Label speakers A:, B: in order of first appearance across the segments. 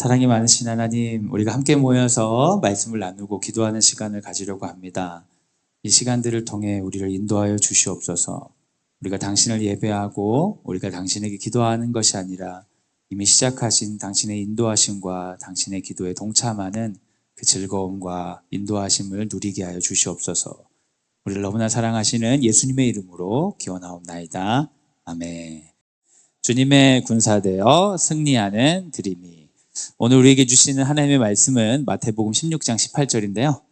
A: 사랑이 많으신 하나님, 우리가 함께 모여서 말씀을 나누고 기도하는 시간을 가지려고 합니다. 이 시간들을 통해 우리를 인도하여 주시옵소서. 우리가 당신을 예배하고 우리가 당신에게 기도하는 것이 아니라 이미 시작하신 당신의 인도하심과 당신의 기도에 동참하는 그 즐거움과 인도하심을 누리게 하여 주시옵소서. 우리를 너무나 사랑하시는 예수님의 이름으로 기원하옵나이다. 아멘. 주님의 군사되어 승리하는 드림이. 오늘 우리에게 주시는 하나님의 말씀은 마태복음 16장 18절인데요.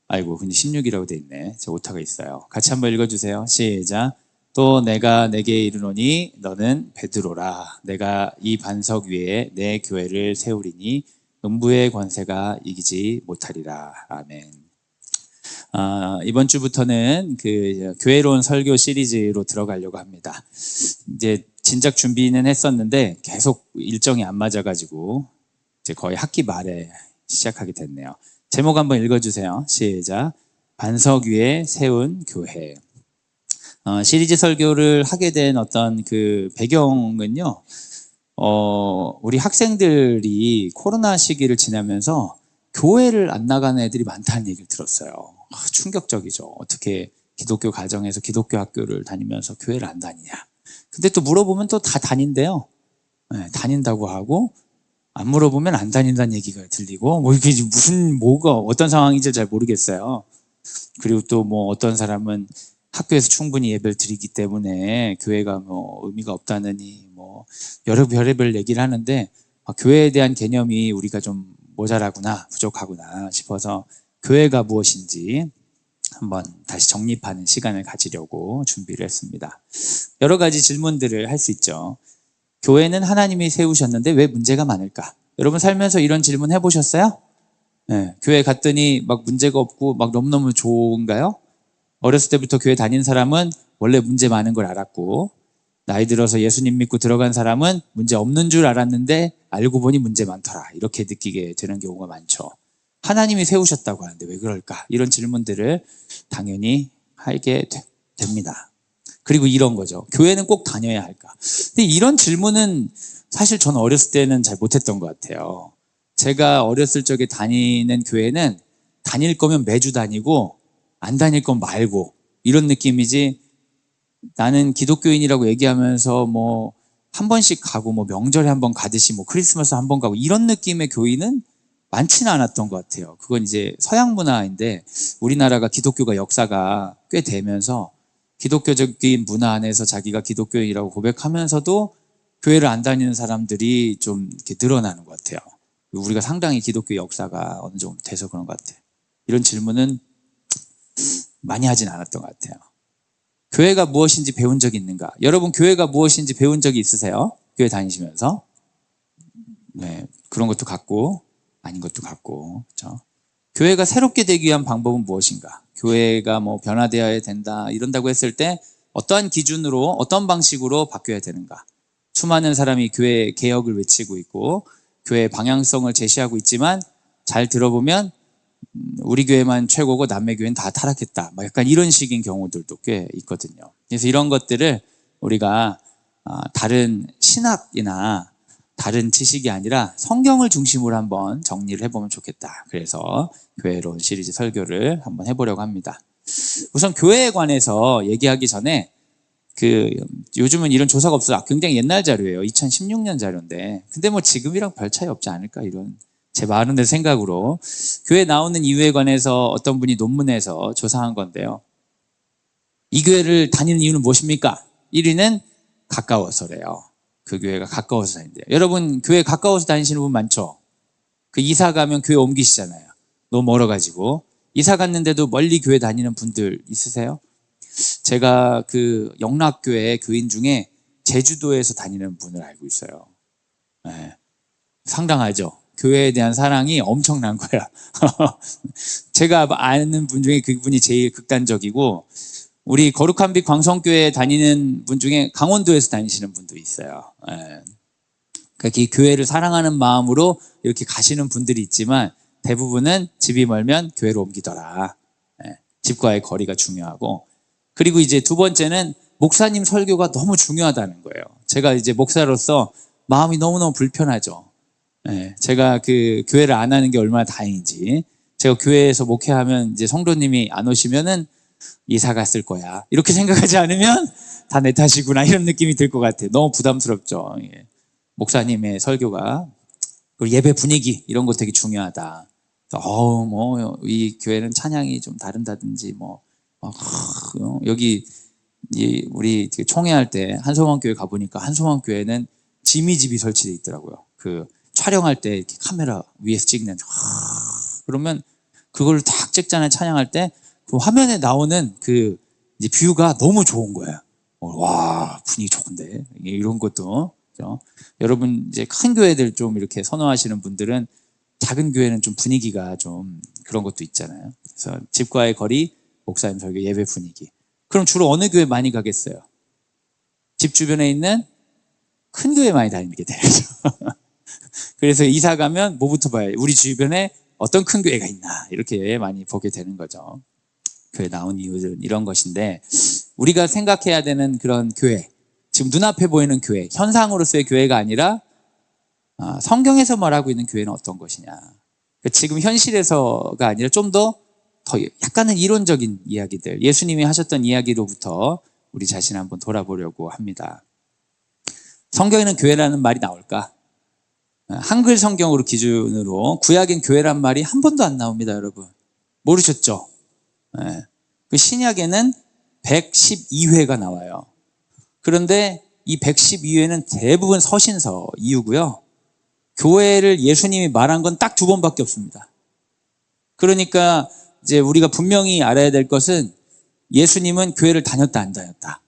A: 아이고, 근데 16이라고 돼 있네. 제 오타가 있어요. 같이 한번 읽어주세요. 시작. 또 내가 내게 이르노니 너는 베드로라. 내가 이 반석 위에 내 교회를 세우리니 음부의 권세가 이기지 못하리라. 아멘. 이번 주부터는 그 교회론 설교 시리즈로 들어가려고 합니다. 이제 진작 준비는 했었는데 계속 일정이 안 맞아가지고 이제 거의 학기 말에 시작하게 됐네요. 제목 한번 읽어주세요. 시작. 반석 위에 세운 교회. 시리즈 설교를 하게 된 어떤 그 배경은요, 우리 학생들이 코로나 시기를 지나면서 교회를 안 나가는 애들이 많다는 얘기를 들었어요. 충격적이죠. 어떻게 기독교 가정에서 기독교 학교를 다니면서 교회를 안 다니냐. 근데 또 물어보면 또 다 다닌대요. 네, 다닌다고 하고, 안 물어보면 안 다닌다는 얘기가 들리고, 뭐 이게 뭐가 어떤 상황인지 잘 모르겠어요. 그리고 또 뭐 어떤 사람은 학교에서 충분히 예배를 드리기 때문에 교회가 뭐 의미가 없다느니 뭐 여러 별의별 얘기를 하는데, 교회에 대한 개념이 우리가 좀 모자라구나, 부족하구나 싶어서 교회가 무엇인지 한번 다시 정립하는 시간을 가지려고 준비를 했습니다. 여러 가지 질문들을 할 수 있죠. 교회는 하나님이 세우셨는데 왜 문제가 많을까? 여러분 살면서 이런 질문 해보셨어요? 네, 교회 갔더니 막 문제가 없고 막 너무너무 좋은가요? 어렸을 때부터 교회 다닌 사람은 원래 문제 많은 걸 알았고, 나이 들어서 예수님 믿고 들어간 사람은 문제 없는 줄 알았는데 알고 보니 문제 많더라, 이렇게 느끼게 되는 경우가 많죠. 하나님이 세우셨다고 하는데 왜 그럴까? 이런 질문들을 당연히 하게 됩니다. 그리고 이런 거죠. 교회는 꼭 다녀야 할까? 근데 이런 질문은 사실 저는 어렸을 때는 잘 못했던 것 같아요. 제가 어렸을 적에 다니는 교회는 다닐 거면 매주 다니고 안 다닐 건 말고, 이런 느낌이지, 나는 기독교인이라고 얘기하면서 뭐 한 번씩 가고 뭐 명절에 한 번 가듯이 뭐 크리스마스 한 번 가고 이런 느낌의 교인은 많지는 않았던 것 같아요. 그건 이제 서양 문화인데, 우리나라가 기독교가 역사가 꽤 되면서 기독교적인 문화 안에서 자기가 기독교인이라고 고백하면서도 교회를 안 다니는 사람들이 좀 이렇게 늘어나는 것 같아요. 우리가 상당히 기독교 역사가 어느 정도 돼서 그런 것 같아요. 이런 질문은 많이 하진 않았던 것 같아요. 교회가 무엇인지 배운 적이 있는가? 여러분 교회가 무엇인지 배운 적이 있으세요? 교회 다니시면서? 네, 그런 것도 같고 아닌 것도 같고, 그렇죠? 교회가 새롭게 되기 위한 방법은 무엇인가? 교회가 뭐 변화되어야 된다 이런다고 했을 때 어떠한 기준으로 어떤 방식으로 바뀌어야 되는가? 수많은 사람이 교회 개혁을 외치고 있고 교회 방향성을 제시하고 있지만, 잘 들어보면 우리 교회만 최고고 남의 교회는 다 타락했다, 약간 이런 식인 경우들도 꽤 있거든요. 그래서 이런 것들을 우리가 다른 신학이나 다른 지식이 아니라 성경을 중심으로 한번 정리를 해보면 좋겠다. 그래서 교회론 시리즈 설교를 한번 해보려고 합니다. 우선 교회에 관해서 얘기하기 전에 요즘은 이런 조사가 없어서 굉장히 옛날 자료예요. 2016년 자료인데, 근데 뭐 지금이랑 별 차이 없지 않을까, 이런 제 마음의 생각으로 교회 나오는 이유에 관해서 어떤 분이 논문에서 조사한 건데요. 이 교회를 다니는 이유는 무엇입니까? 1위는 가까워서래요. 그 교회가 가까워서 다닌대요. 여러분 교회 가까워서 다니시는 분 많죠? 그 이사 가면 교회 옮기시잖아요. 너무 멀어가지고. 이사 갔는데도 멀리 교회 다니는 분들 있으세요? 제가 그 영락교회 교인 중에 제주도에서 다니는 분을 알고 있어요. 네. 상당하죠? 교회에 대한 사랑이 엄청난 거야. 제가 아는 분 중에 그분이 제일 극단적이고, 우리 거룩한 빛 광성교회 다니는 분 중에 강원도에서 다니시는 분도 있어요. 그러니까 이 교회를 사랑하는 마음으로 이렇게 가시는 분들이 있지만, 대부분은 집이 멀면 교회로 옮기더라. 집과의 거리가 중요하고, 그리고 이제 두 번째는 목사님 설교가 너무 중요하다는 거예요. 제가 이제 목사로서 마음이 너무너무 불편하죠. 예, 제가 그 교회를 안 하는 게 얼마나 다행인지. 제가 교회에서 목회하면 이제 성도님이 안 오시면은 이사 갔을 거야. 이렇게 생각하지 않으면 다 내 탓이구나. 이런 느낌이 들 것 같아요. 너무 부담스럽죠. 예. 목사님의 설교가. 그리고 예배 분위기 이런 거 되게 중요하다. 이 교회는 찬양이 좀 다른다든지 여기 우리 총회할 때 한소망 교회 가보니까 한소망 교회는 지미집이 설치되어 있더라고요. 그 촬영할 때 이렇게 카메라 위에서 찍는 그러면 그걸 딱 찍잖아요. 찬양할 때 그 화면에 나오는 그 이제 뷰가 너무 좋은 거예요. 와, 분위기 좋은데 이런 것도 그렇죠? 여러분 이제 큰 교회들 좀 이렇게 선호하시는 분들은 작은 교회는 좀 분위기가 좀 그런 것도 있잖아요. 그래서 집과의 거리, 목사님 설교, 예배 분위기. 그럼 주로 어느 교회 많이 가겠어요? 집 주변에 있는 큰 교회 많이 다니게 되죠. 그래서 이사 가면 뭐부터 봐요? 우리 주변에 어떤 큰 교회가 있나 이렇게 많이 보게 되는 거죠. 교회 나온 이유는 이런 것인데 우리가 생각해야 되는 그런 교회, 지금 눈앞에 보이는 교회, 현상으로서의 교회가 아니라 성경에서 말하고 있는 교회는 어떤 것이냐. 지금 현실에서가 아니라 좀 더 약간은 이론적인 이야기들, 예수님이 하셨던 이야기로부터 우리 자신을 한번 돌아보려고 합니다. 성경에는 교회라는 말이 나올까? 한글 성경으로 기준으로 구약엔 교회란 말이 한 번도 안 나옵니다, 여러분. 모르셨죠? 네. 그 신약에는 112회가 나와요. 그런데 이 112회는 대부분 서신서 이유고요. 교회를 예수님이 말한 건 딱 2번밖에 없습니다. 그러니까 이제 우리가 분명히 알아야 될 것은 예수님은 교회를 다녔다, 안 다녔다?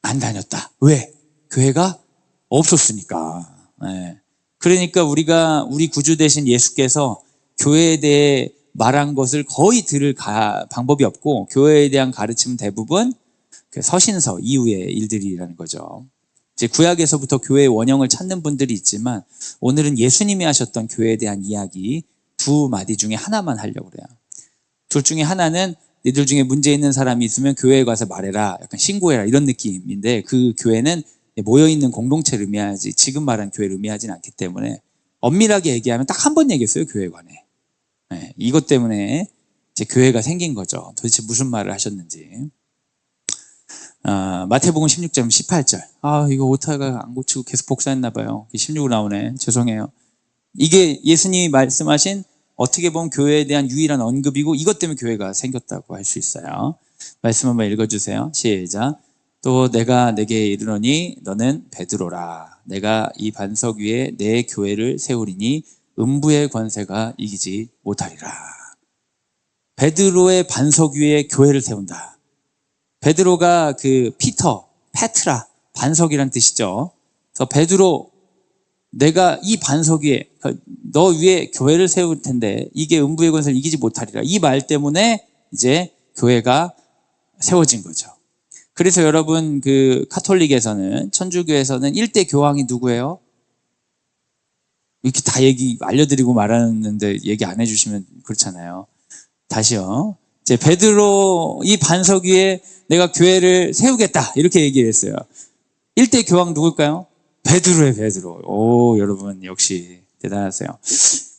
A: 안 다녔다. 왜? 교회가 없었으니까. 네. 그러니까 우리 구주 되신 예수께서 교회에 대해 말한 것을 거의 들을 방법이 없고 교회에 대한 가르침은 대부분 서신서 이후의 일들이라는 거죠. 이제 구약에서부터 교회의 원형을 찾는 분들이 있지만 오늘은 예수님이 하셨던 교회에 대한 이야기 2마디 중에 하나만 하려고 그래요. 둘 중에 하나는 너희들 중에 문제 있는 사람이 있으면 교회에 가서 말해라, 약간 신고해라 이런 느낌인데 그 교회는 모여있는 공동체를 의미하지 지금 말한 교회를 의미하지는 않기 때문에 엄밀하게 얘기하면 딱 한 번 얘기했어요, 교회에 관해. 네, 이것 때문에 이제 교회가 생긴 거죠. 도대체 무슨 말을 하셨는지. 마태복음 16장 18절. 이거 오타가 안 고치고 계속 복사했나 봐요. 16으로 나오네. 죄송해요. 이게 예수님이 말씀하신 어떻게 보면 교회에 대한 유일한 언급이고 이것 때문에 교회가 생겼다고 할 수 있어요. 말씀 한번 읽어주세요. 시작. 또 내가 내게 이르노니 너는 베드로라. 내가 이 반석 위에 내 교회를 세우리니 음부의 권세가 이기지 못하리라. 베드로의 반석 위에 교회를 세운다. 베드로가 그 피터, 페트라, 반석이란 뜻이죠. 그래서 베드로, 내가 이 반석 위에, 너 위에 교회를 세울 텐데 이게 음부의 권세를 이기지 못하리라. 이 말 때문에 이제 교회가 세워진 거죠. 그래서 여러분 그 카톨릭에서는, 천주교에서는 1대 교황이 누구예요? 이렇게 다 알려드리고 말하는데 얘기 안 해주시면 그렇잖아요. 다시요. 이제 베드로 이 반석 위에 내가 교회를 세우겠다 이렇게 얘기를 했어요. 1대 교황 누굴까요? 베드로예요, 베드로. 오, 여러분 역시 대단하세요.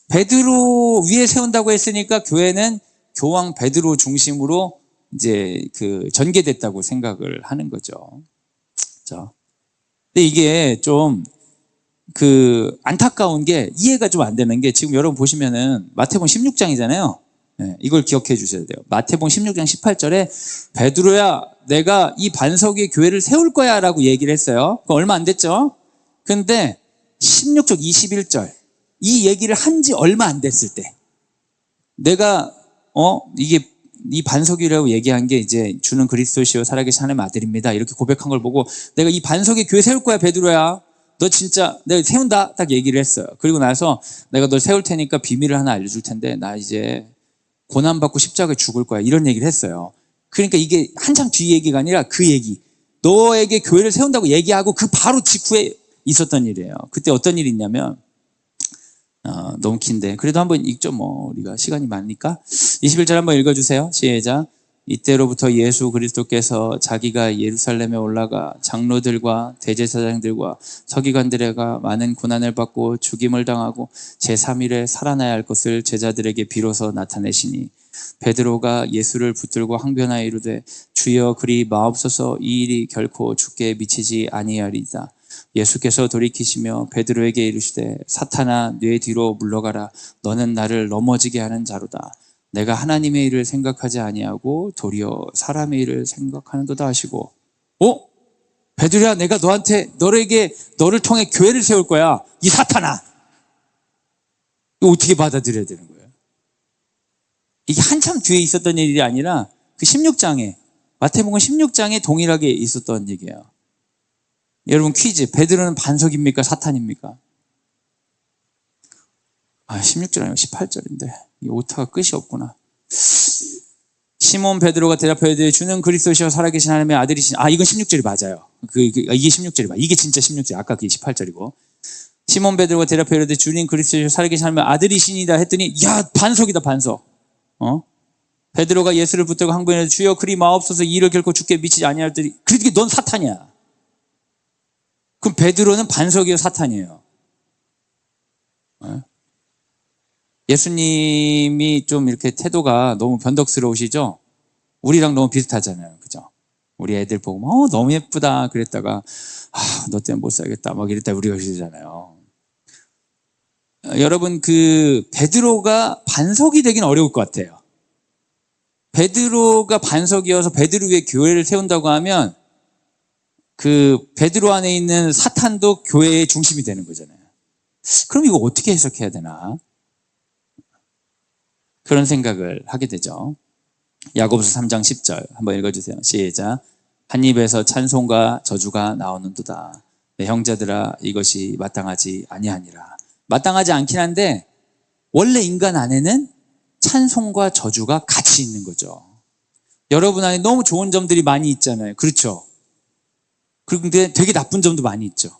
A: 베드로 위에 세운다고 했으니까 교회는 교황 베드로 중심으로 이제 그 전개됐다고 생각을 하는 거죠. 그렇죠? 근데 이게 좀 안타까운 게 이해가 좀 안 되는 게 지금 여러분 보시면은 마태복음 16장이잖아요. 네, 이걸 기억해 주셔야 돼요. 마태복음 16장 18절에 베드로야 내가 이 반석 위에 교회를 세울 거야 라고 얘기를 했어요. 그거 얼마 안 됐죠? 근데 16절 21절 이 얘기를 한 지 얼마 안 됐을 때 내가 이게 이 반석 위라고 얘기한 게 이제 주는 그리스도시요 살아계신 하나님의 아들입니다 이렇게 고백한 걸 보고 내가 이 반석 위에 교회 세울 거야 베드로야 너 진짜 내가 세운다 딱 얘기를 했어요. 그리고 나서 내가 널 세울 테니까 비밀을 하나 알려줄 텐데 나 이제 고난받고 십자가에 죽을 거야 이런 얘기를 했어요. 그러니까 이게 한참 뒤 얘기가 아니라 그 얘기, 너에게 교회를 세운다고 얘기하고 그 바로 직후에 있었던 일이에요. 그때 어떤 일이 있냐면 너무 긴데 그래도 한번 읽죠. 우리가 시간이 많으니까 21절 한번 읽어주세요. 시작. 이때로부터 예수 그리스도께서 자기가 예루살렘에 올라가 장로들과 대제사장들과 서기관들에게 많은 고난을 받고 죽임을 당하고 제3일에 살아나야 할 것을 제자들에게 비로소 나타내시니 베드로가 예수를 붙들고 항변하여 이르되 주여 그리 마옵소서 이 일이 결코 주께 미치지 아니하리이다. 예수께서 돌이키시며 베드로에게 이르시되 사탄아 내 뒤로 물러가라. 너는 나를 넘어지게 하는 자로다. 내가 하나님의 일을 생각하지 아니하고 도리어 사람의 일을 생각하는도다 하시고, 베드로야, 내가 너를 통해 교회를 세울 거야. 이 사탄아. 이거 어떻게 받아들여야 되는 거예요? 이게 한참 뒤에 있었던 일이 아니라 그 16장에, 마태복음 16장에 동일하게 있었던 얘기예요. 여러분 퀴즈, 베드로는 반석입니까? 사탄입니까? 16절 아니고 18절인데 이 오타가 끝이 없구나. 시몬 베드로가 대답하여 이르되 주는 그리스도시요 살아계신 하나님의 아들이신. 이건 16절이 맞아요. 이게 16절이 맞아요. 이게 진짜 16절. 아까 그게 18절이고. 시몬 베드로가 대답하여 이르되 주님 그리스도시요 살아계신 하나님의 아들이시니이다 했더니 야 반석이다 반석. 베드로가 예수를 붙들고 항변하여 주여 그리 마옵소서 이 일을 결코 주께 미치지 아니하리니 그러니까 넌 사탄이야. 그럼 베드로는 반석이요 사탄이에요. 예수님이 좀 이렇게 태도가 너무 변덕스러우시죠? 우리랑 너무 비슷하잖아요. 그죠? 우리 애들 보고 너무 예쁘다 그랬다가 너 때문에 못 살겠다 막 이랬다 우리가 그러잖아요. 여러분 베드로가 반석이 되긴 어려울 것 같아요. 베드로가 반석이어서 베드로 위에 교회를 세운다고 하면 베드로 안에 있는 사탄도 교회의 중심이 되는 거잖아요. 그럼 이거 어떻게 해석해야 되나? 그런 생각을 하게 되죠. 야고보서 3장 10절 한번 읽어주세요. 시작. 한 입에서 찬송과 저주가 나오는도다. 내 형제들아 이것이 마땅하지 아니하니라. 마땅하지 않긴 한데 원래 인간 안에는 찬송과 저주가 같이 있는 거죠. 여러분 안에 너무 좋은 점들이 많이 있잖아요. 그렇죠? 그런데 되게 나쁜 점도 많이 있죠.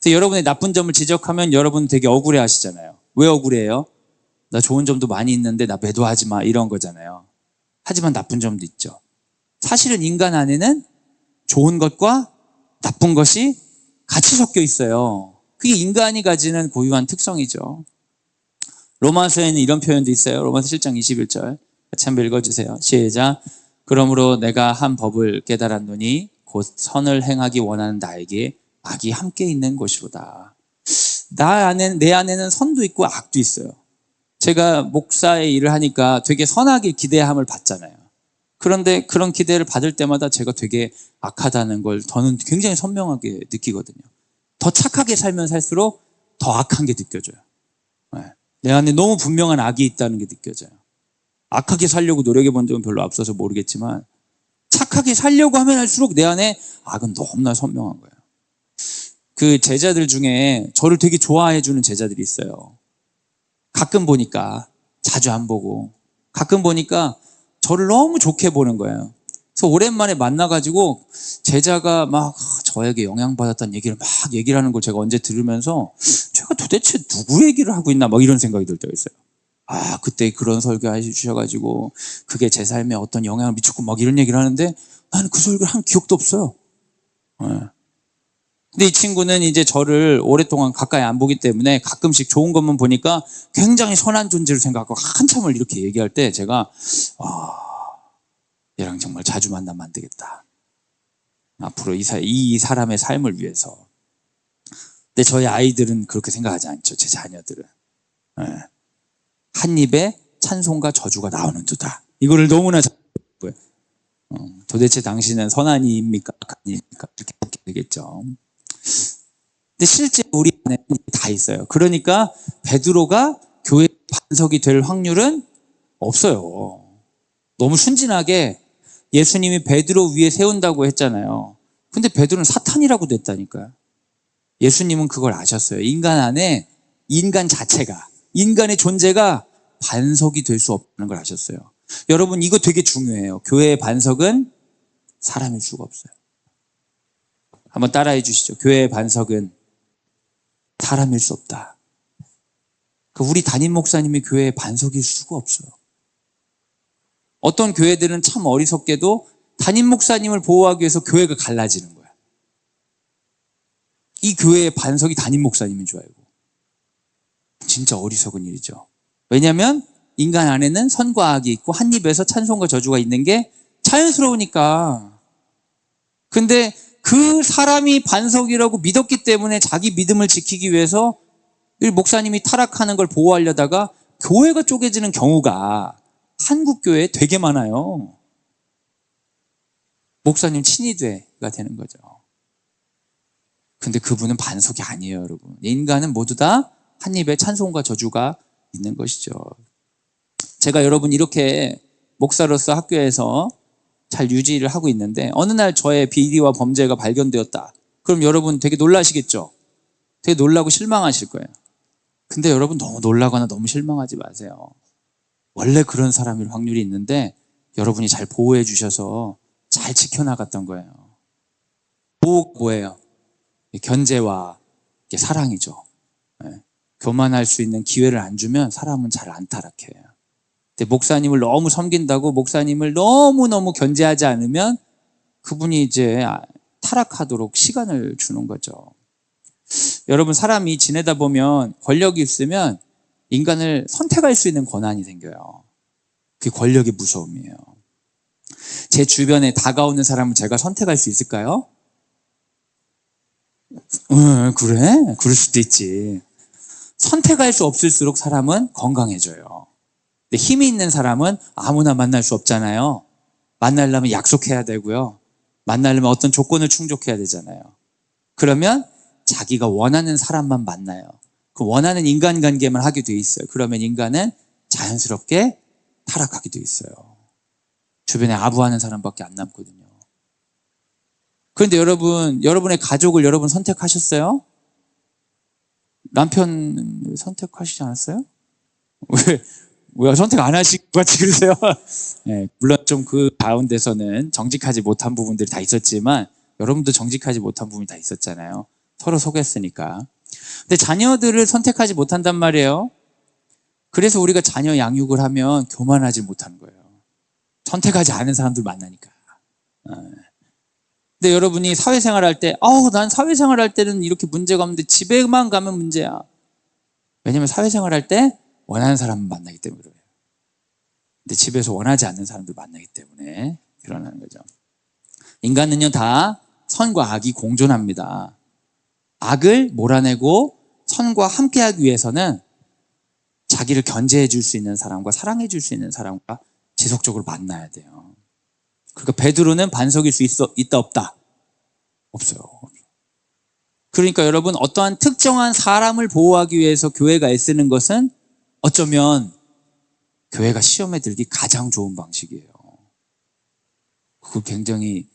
A: 그래서 여러분의 나쁜 점을 지적하면 여러분 되게 억울해 하시잖아요. 왜 억울해요? 나 좋은 점도 많이 있는데 나 매도하지 마 이런 거잖아요. 하지만 나쁜 점도 있죠. 사실은 인간 안에는 좋은 것과 나쁜 것이 같이 섞여 있어요. 그게 인간이 가지는 고유한 특성이죠. 로마서에는 이런 표현도 있어요. 로마서 7장 21절 같이 한번 읽어주세요. 시작. 그러므로 내가 한 법을 깨달았노니 곧 선을 행하기 원하는 나에게 악이 함께 있는 것이로다. 내 안에는 선도 있고 악도 있어요. 제가 목사의 일을 하니까 되게 선하게 기대함을 받잖아요. 그런데 그런 기대를 받을 때마다 제가 되게 악하다는 걸 저는 굉장히 선명하게 느끼거든요. 더 착하게 살면 살수록 더 악한 게 느껴져요. 내 안에 너무 분명한 악이 있다는 게 느껴져요. 악하게 살려고 노력해 본 적은 별로 없어서 모르겠지만 착하게 살려고 하면 할수록 내 안에 악은 너무나 선명한 거예요. 그 제자들 중에 저를 되게 좋아해 주는 제자들이 있어요. 가끔 보니까, 자주 안 보고 가끔 보니까 저를 너무 좋게 보는 거예요. 그래서 오랜만에 만나가지고 제자가 막 저에게 영향받았다는 얘기를 막 얘기를 하는 걸 제가 언제 들으면서 제가 도대체 누구 얘기를 하고 있나 막 이런 생각이 들 때가 있어요. 그때 그런 설교 해주셔가지고 그게 제 삶에 어떤 영향을 미쳤고 막 이런 얘기를 하는데 나는 그 설교를 한 기억도 없어요. 근데 이 친구는 이제 저를 오랫동안 가까이 안 보기 때문에 가끔씩 좋은 것만 보니까 굉장히 선한 존재로 생각하고 한참을 이렇게 얘기할 때 제가 얘랑 정말 자주 만나면 안 되겠다. 앞으로 이 사람의 삶을 위해서. 근데 저희 아이들은 그렇게 생각하지 않죠. 제 자녀들은. 한 입에 찬송과 저주가 나오는 두다. 이거를 너무나 잘 보여요. 도대체 당신은 선한 이입니까? 악한 이입니까? 이렇게 묻게 되겠죠. 근데 실제 우리 안에 다 있어요. 그러니까 베드로가 교회 반석이 될 확률은 없어요. 너무 순진하게 예수님이 베드로 위에 세운다고 했잖아요. 근데 베드로는 사탄이라고 됐다니까요. 예수님은 그걸 아셨어요. 인간 안에 인간 자체가, 인간의 존재가 반석이 될 수 없다는 걸 아셨어요. 여러분 이거 되게 중요해요. 교회의 반석은 사람일 수가 없어요. 한번 따라해 주시죠. 교회의 반석은 사람일 수 없다. 우리 담임 목사님이 교회의 반석일 수가 없어요. 어떤 교회들은 참 어리석게도 담임 목사님을 보호하기 위해서 교회가 갈라지는 거야. 이 교회의 반석이 담임 목사님인 줄 알고. 진짜 어리석은 일이죠. 왜냐하면 인간 안에는 선과 악이 있고 한 입에서 찬송과 저주가 있는 게 자연스러우니까. 근데 그 사람이 반석이라고 믿었기 때문에 자기 믿음을 지키기 위해서 목사님이 타락하는 걸 보호하려다가 교회가 쪼개지는 경우가 한국 교회에 되게 많아요. 목사님 친위대가 되는 거죠. 근데 그분은 반석이 아니에요, 여러분. 인간은 모두 다 한 입에 찬송과 저주가 있는 것이죠. 제가 여러분 이렇게 목사로서 학교에서 잘 유지를 하고 있는데 어느 날 저의 비리와 범죄가 발견되었다. 그럼 여러분 되게 놀라시겠죠? 되게 놀라고 실망하실 거예요. 근데 여러분 너무 놀라거나 너무 실망하지 마세요. 원래 그런 사람일 확률이 있는데 여러분이 잘 보호해 주셔서 잘 지켜나갔던 거예요. 보호가 뭐예요? 견제와 사랑이죠. 교만할 수 있는 기회를 안 주면 사람은 잘 안 타락해요. 근데 목사님을 너무 섬긴다고 목사님을 너무너무 견제하지 않으면 그분이 이제 타락하도록 시간을 주는 거죠. 여러분 사람이 지내다 보면 권력이 있으면 인간을 선택할 수 있는 권한이 생겨요. 그게 권력의 무서움이에요. 제 주변에 다가오는 사람을 제가 선택할 수 있을까요? 그래? 그럴 수도 있지. 선택할 수 없을수록 사람은 건강해져요. 근데 힘이 있는 사람은 아무나 만날 수 없잖아요. 만나려면 약속해야 되고요. 만나려면 어떤 조건을 충족해야 되잖아요. 그러면 자기가 원하는 사람만 만나요. 그 원하는 인간관계만 하게 돼 있어요. 그러면 인간은 자연스럽게 타락하게 돼 있어요. 주변에 아부하는 사람밖에 안 남거든요. 그런데 여러분의 가족을 여러분 선택하셨어요? 남편 선택하시지 않았어요? 왜 선택 안 하시고 같이 그러세요? 네, 물론 좀 그 가운데서는 정직하지 못한 부분들이 다 있었지만 여러분도 정직하지 못한 부분이 다 있었잖아요. 서로 속였으니까. 근데 자녀들을 선택하지 못한단 말이에요. 그래서 우리가 자녀 양육을 하면 교만하지 못하는 거예요. 선택하지 않은 사람들 만나니까. 근데 여러분이 사회생활 할 때, 난 사회생활 할 때는 이렇게 문제가 없는데 집에만 가면 문제야. 왜냐면 사회생활 할 때 원하는 사람만 만나기 때문에 그래요. 근데 집에서 원하지 않는 사람들 만나기 때문에 일어나는 거죠. 인간은요 다 선과 악이 공존합니다. 악을 몰아내고 선과 함께하기 위해서는 자기를 견제해 줄 수 있는 사람과 사랑해 줄 수 있는 사람과 지속적으로 만나야 돼요. 그러니까 베드로는 반석일 수 있다 없다? 없어요. 그러니까 여러분 어떠한 특정한 사람을 보호하기 위해서 교회가 애쓰는 것은 어쩌면 교회가 시험에 들기 가장 좋은 방식이에요. 그걸 굉장히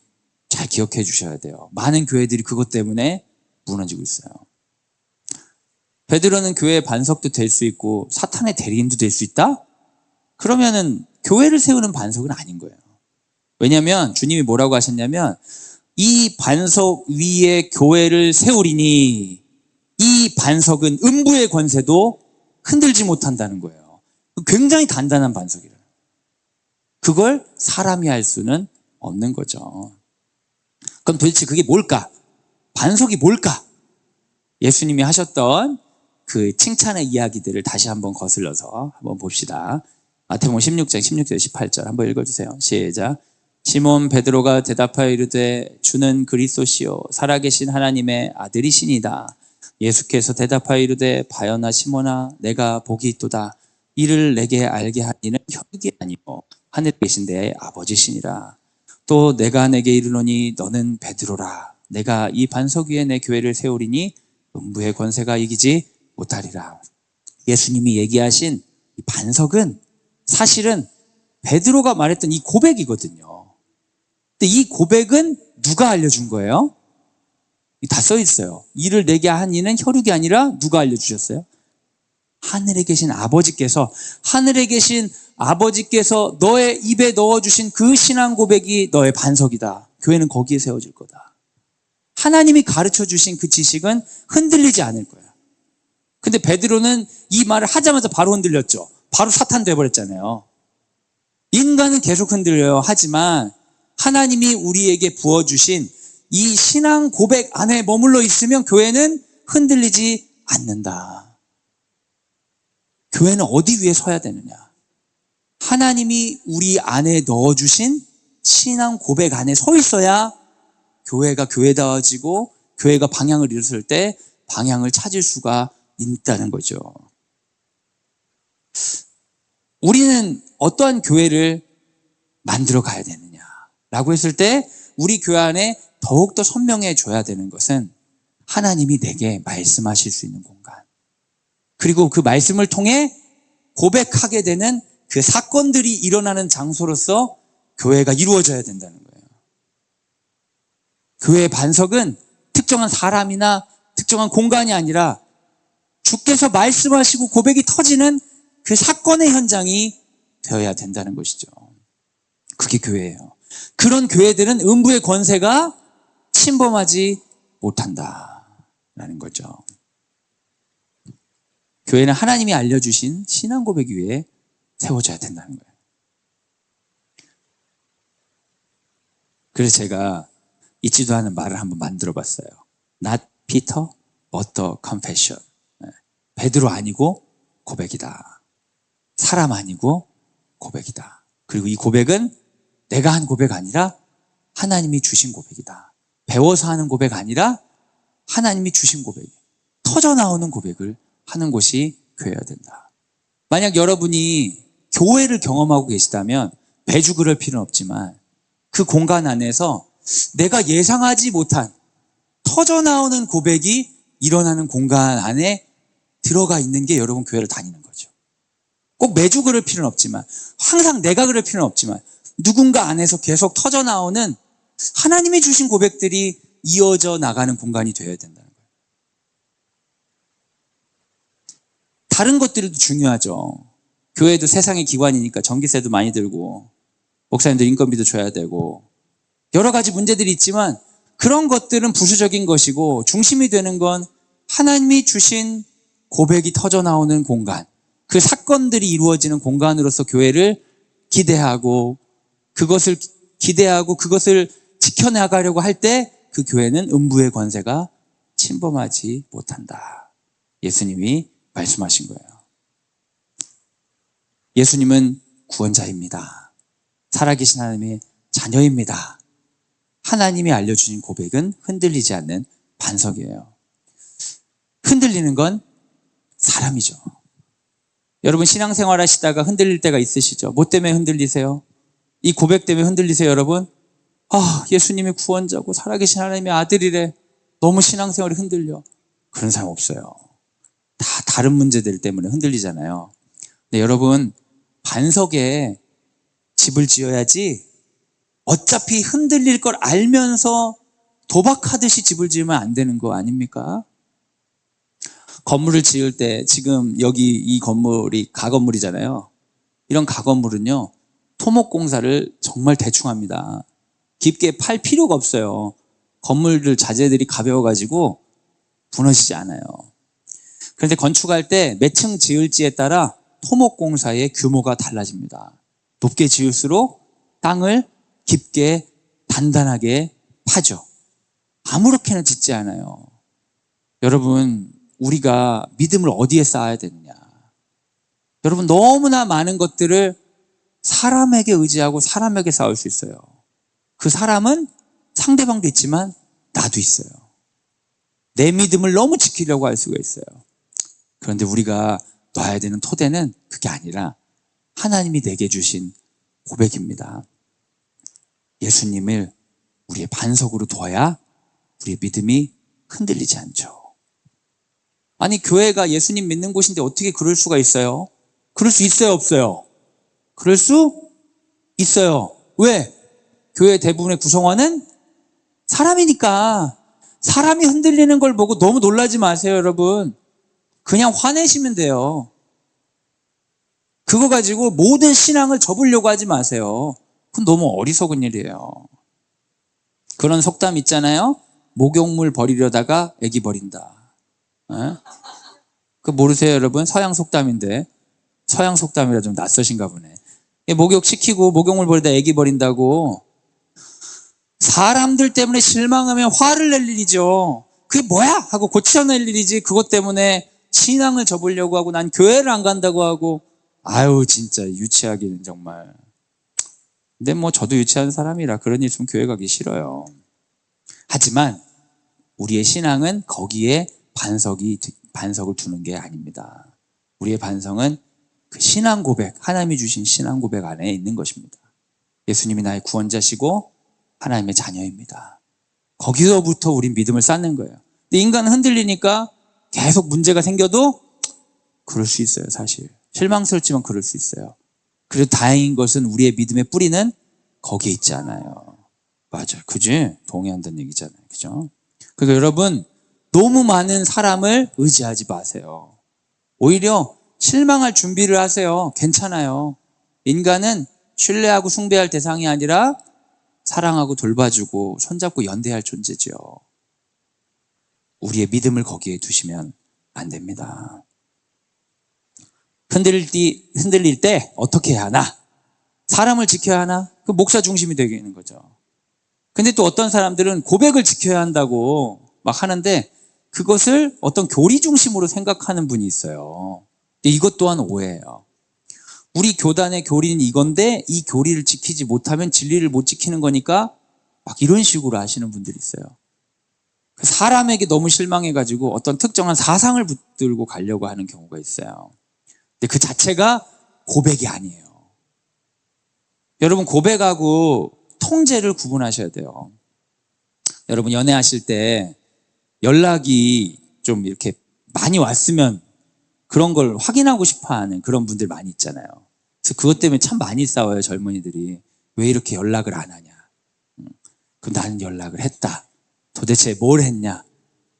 A: 잘 기억해 주셔야 돼요. 많은 교회들이 그것 때문에 무너지고 있어요. 베드로는 교회의 반석도 될 수 있고 사탄의 대리인도 될 수 있다? 그러면은 교회를 세우는 반석은 아닌 거예요. 왜냐하면 주님이 뭐라고 하셨냐면 이 반석 위에 교회를 세우리니 이 반석은 음부의 권세도 흔들지 못한다는 거예요. 굉장히 단단한 반석이래요. 그걸 사람이 할 수는 없는 거죠. 그럼 도대체 그게 뭘까? 반석이 뭘까? 예수님이 하셨던 그 칭찬의 이야기들을 다시 한번 거슬러서 한번 봅시다. 마태복음 16장 16절 18절 한번 읽어주세요. 시작. 시몬 베드로가 대답하여 이르되 주는 그리스도시요 살아계신 하나님의 아들이시니다. 예수께서 대답하여 이르되 바요나 시몬아 내가 복이 있도다. 이를 내게 알게 하니는 혈육이 아니요 하늘에 계신 내 아버지시니라. 또 내가 내게 이르노니 너는 베드로라. 내가 이 반석 위에 내 교회를 세우리니 음부의 권세가 이기지 못하리라. 예수님이 얘기하신 이 반석은 사실은 베드로가 말했던 이 고백이거든요. 근데 이 고백은 누가 알려준 거예요? 다 써 있어요. 이를 내게 한 이는 혈육이 아니라 누가 알려주셨어요? 하늘에 계신 아버지께서, 하늘에 계신 아버지께서 너의 입에 넣어주신 그 신앙 고백이 너의 반석이다. 교회는 거기에 세워질 거다. 하나님이 가르쳐 주신 그 지식은 흔들리지 않을 거야. 근데 베드로는 이 말을 하자마자 바로 흔들렸죠. 바로 사탄 돼버렸잖아요. 인간은 계속 흔들려요. 하지만 하나님이 우리에게 부어주신 이 신앙 고백 안에 머물러 있으면 교회는 흔들리지 않는다. 교회는 어디 위에 서야 되느냐? 하나님이 우리 안에 넣어주신 신앙 고백 안에 서 있어야 교회가 교회다워지고 교회가 방향을 잃었을 때 방향을 찾을 수가 있다는 거죠. 우리는 어떠한 교회를 만들어 가야 되느냐라고 했을 때 우리 교회 안에 더욱더 선명해져야 되는 것은 하나님이 내게 말씀하실 수 있는 공간, 그리고 그 말씀을 통해 고백하게 되는 그 사건들이 일어나는 장소로서 교회가 이루어져야 된다는 거예요. 교회의 반석은 특정한 사람이나 특정한 공간이 아니라 주께서 말씀하시고 고백이 터지는 그 사건의 현장이 되어야 된다는 것이죠. 그게 교회예요. 그런 교회들은 음부의 권세가 침범하지 못한다라는 거죠. 교회는 하나님이 알려주신 신앙 고백 위에 세워져야 된다는 거예요. 그래서 제가 잊지도 않은 말을 한번 만들어 봤어요. Not Peter, but the confession. 베드로 아니고 고백이다. 사람 아니고 고백이다. 그리고 이 고백은 내가 한 고백 아니라 하나님이 주신 고백이다. 배워서 하는 고백 아니라 하나님이 주신 고백이에요. 터져나오는 고백을 하는 곳이 교회여야 된다. 만약 여러분이 교회를 경험하고 계시다면 배주 그럴 필요는 없지만 그 공간 안에서 내가 예상하지 못한 터져나오는 고백이 일어나는 공간 안에 들어가 있는 게 여러분 교회를 다니는 거죠. 꼭 매주 그럴 필요는 없지만, 항상 내가 그럴 필요는 없지만 누군가 안에서 계속 터져나오는 하나님이 주신 고백들이 이어져 나가는 공간이 되어야 된다는 거예요. 다른 것들도 중요하죠. 교회도 세상의 기관이니까 전기세도 많이 들고 목사님들 인건비도 줘야 되고 여러 가지 문제들이 있지만 그런 것들은 부수적인 것이고 중심이 되는 건 하나님이 주신 고백이 터져나오는 공간, 그 사건들이 이루어지는 공간으로서 교회를 기대하고 그것을 지켜나가려고 할 때 그 교회는 음부의 권세가 침범하지 못한다. 예수님이 말씀하신 거예요. 예수님은 구원자입니다. 살아계신 하나님의 자녀입니다. 하나님이 알려주신 고백은 흔들리지 않는 반석이에요. 흔들리는 건 사람이죠. 여러분 신앙생활 하시다가 흔들릴 때가 있으시죠? 뭐 때문에 흔들리세요? 이 고백 때문에 흔들리세요, 여러분? 예수님이 구원자고 살아계신 하나님의 아들이래. 너무 신앙생활이 흔들려. 그런 사람 없어요. 다 다른 문제들 때문에 흔들리잖아요. 근데 여러분, 반석에 집을 지어야지 어차피 흔들릴 걸 알면서 도박하듯이 집을 지으면 안 되는 거 아닙니까? 건물을 지을 때 지금 여기 이 건물이 가건물이잖아요. 이런 가건물은요, 토목공사를 정말 대충 합니다. 깊게 팔 필요가 없어요. 건물들 자재들이 가벼워가지고 무너지지 않아요. 그런데 건축할 때 몇 층 지을지에 따라 토목공사의 규모가 달라집니다. 높게 지을수록 땅을 깊게 단단하게 파죠. 아무렇게나 짓지 않아요. 여러분, 우리가 믿음을 어디에 쌓아야 되느냐? 여러분, 너무나 많은 것들을 사람에게 의지하고 사람에게 쌓을 수 있어요. 그 사람은 상대방도 있지만 나도 있어요. 내 믿음을 너무 지키려고 할 수가 있어요. 그런데 우리가 놔야 되는 토대는 그게 아니라 하나님이 내게 주신 고백입니다. 예수님을 우리의 반석으로 둬야 우리의 믿음이 흔들리지 않죠. 아니, 교회가 예수님 믿는 곳인데 어떻게 그럴 수가 있어요? 그럴 수 있어요, 없어요? 그럴 수 있어요. 왜? 교회 대부분의 구성원은 사람이니까. 사람이 흔들리는 걸 보고 너무 놀라지 마세요, 여러분. 그냥 화내시면 돼요. 그거 가지고 모든 신앙을 접으려고 하지 마세요. 그건 너무 어리석은 일이에요. 그런 속담 있잖아요. 목욕물 버리려다가 애기 버린다. 그 모르세요, 여러분? 서양 속담인데. 서양 속담이라 좀 낯서신가 보네. 목욕시키고 목욕물 버리다 애기 버린다고 사람들 때문에 실망하면 화를 낼 일이죠. 그게 뭐야? 하고 고쳐낼 일이지. 그것 때문에 신앙을 접으려고 하고 난 교회를 안 간다고 하고 아유 진짜 유치하기는 정말. 근데 뭐 저도 유치한 사람이라 그런 일 있으면 교회 가기 싫어요. 하지만 우리의 신앙은 거기에 반석을 두는 게 아닙니다. 우리의 반성은 그 신앙 고백, 하나님이 주신 신앙 고백 안에 있는 것입니다. 예수님이 나의 구원자시고 하나님의 자녀입니다. 거기서부터 우린 믿음을 쌓는 거예요. 근데 인간은 흔들리니까 계속 문제가 생겨도 그럴 수 있어요, 사실. 실망스럽지만 그럴 수 있어요. 그래도 다행인 것은 우리의 믿음의 뿌리는 거기에 있지 않아요. 맞아요. 그지? 동의한다는 얘기잖아요. 그죠? 그러니까 여러분, 너무 많은 사람을 의지하지 마세요. 오히려 실망할 준비를 하세요. 괜찮아요. 인간은 신뢰하고 숭배할 대상이 아니라 사랑하고 돌봐주고 손잡고 연대할 존재죠. 우리의 믿음을 거기에 두시면 안 됩니다. 흔들릴 때 어떻게 해야 하나? 사람을 지켜야 하나? 그 목사 중심이 되는 거죠. 근데 또 어떤 사람들은 고백을 지켜야 한다고 막 하는데 그것을 어떤 교리 중심으로 생각하는 분이 있어요. 이것 또한 오해예요. 우리 교단의 교리는 이건데 이 교리를 지키지 못하면 진리를 못 지키는 거니까 막 이런 식으로 하시는 분들이 있어요. 사람에게 너무 실망해가지고 어떤 특정한 사상을 붙들고 가려고 하는 경우가 있어요. 근데 그 자체가 고백이 아니에요. 여러분, 고백하고 통제를 구분하셔야 돼요. 여러분, 연애하실 때 연락이 좀 이렇게 많이 왔으면 그런 걸 확인하고 싶어 하는 그런 분들 많이 있잖아요. 그래서 그것 때문에 참 많이 싸워요, 젊은이들이. 왜 이렇게 연락을 안 하냐. 그럼 나는 연락을 했다. 도대체 뭘 했냐.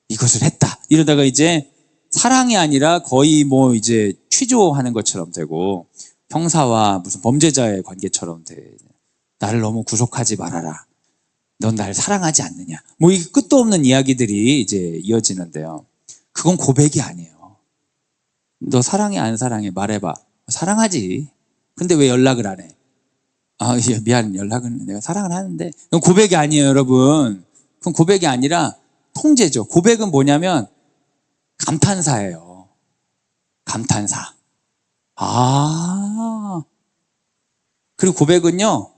A: 이것을 했다. 이러다가 이제 사랑이 아니라 거의 뭐 이제 취조하는 것처럼 되고 형사와 무슨 범죄자의 관계처럼 돼. 나를 너무 구속하지 말아라. 넌 나를 사랑하지 않느냐. 뭐 이 끝도 없는 이야기들이 이제 이어지는데요. 그건 고백이 아니에요. 너 사랑해 안 사랑해 말해봐. 사랑하지. 근데 왜 연락을 안 해? 아, 미안, 연락은 내가 사랑을 하는데. 그건 고백이 아니에요, 여러분. 그건 고백이 아니라 통제죠. 고백은 뭐냐면 감탄사예요. 감탄사. 아. 그리고 고백은요,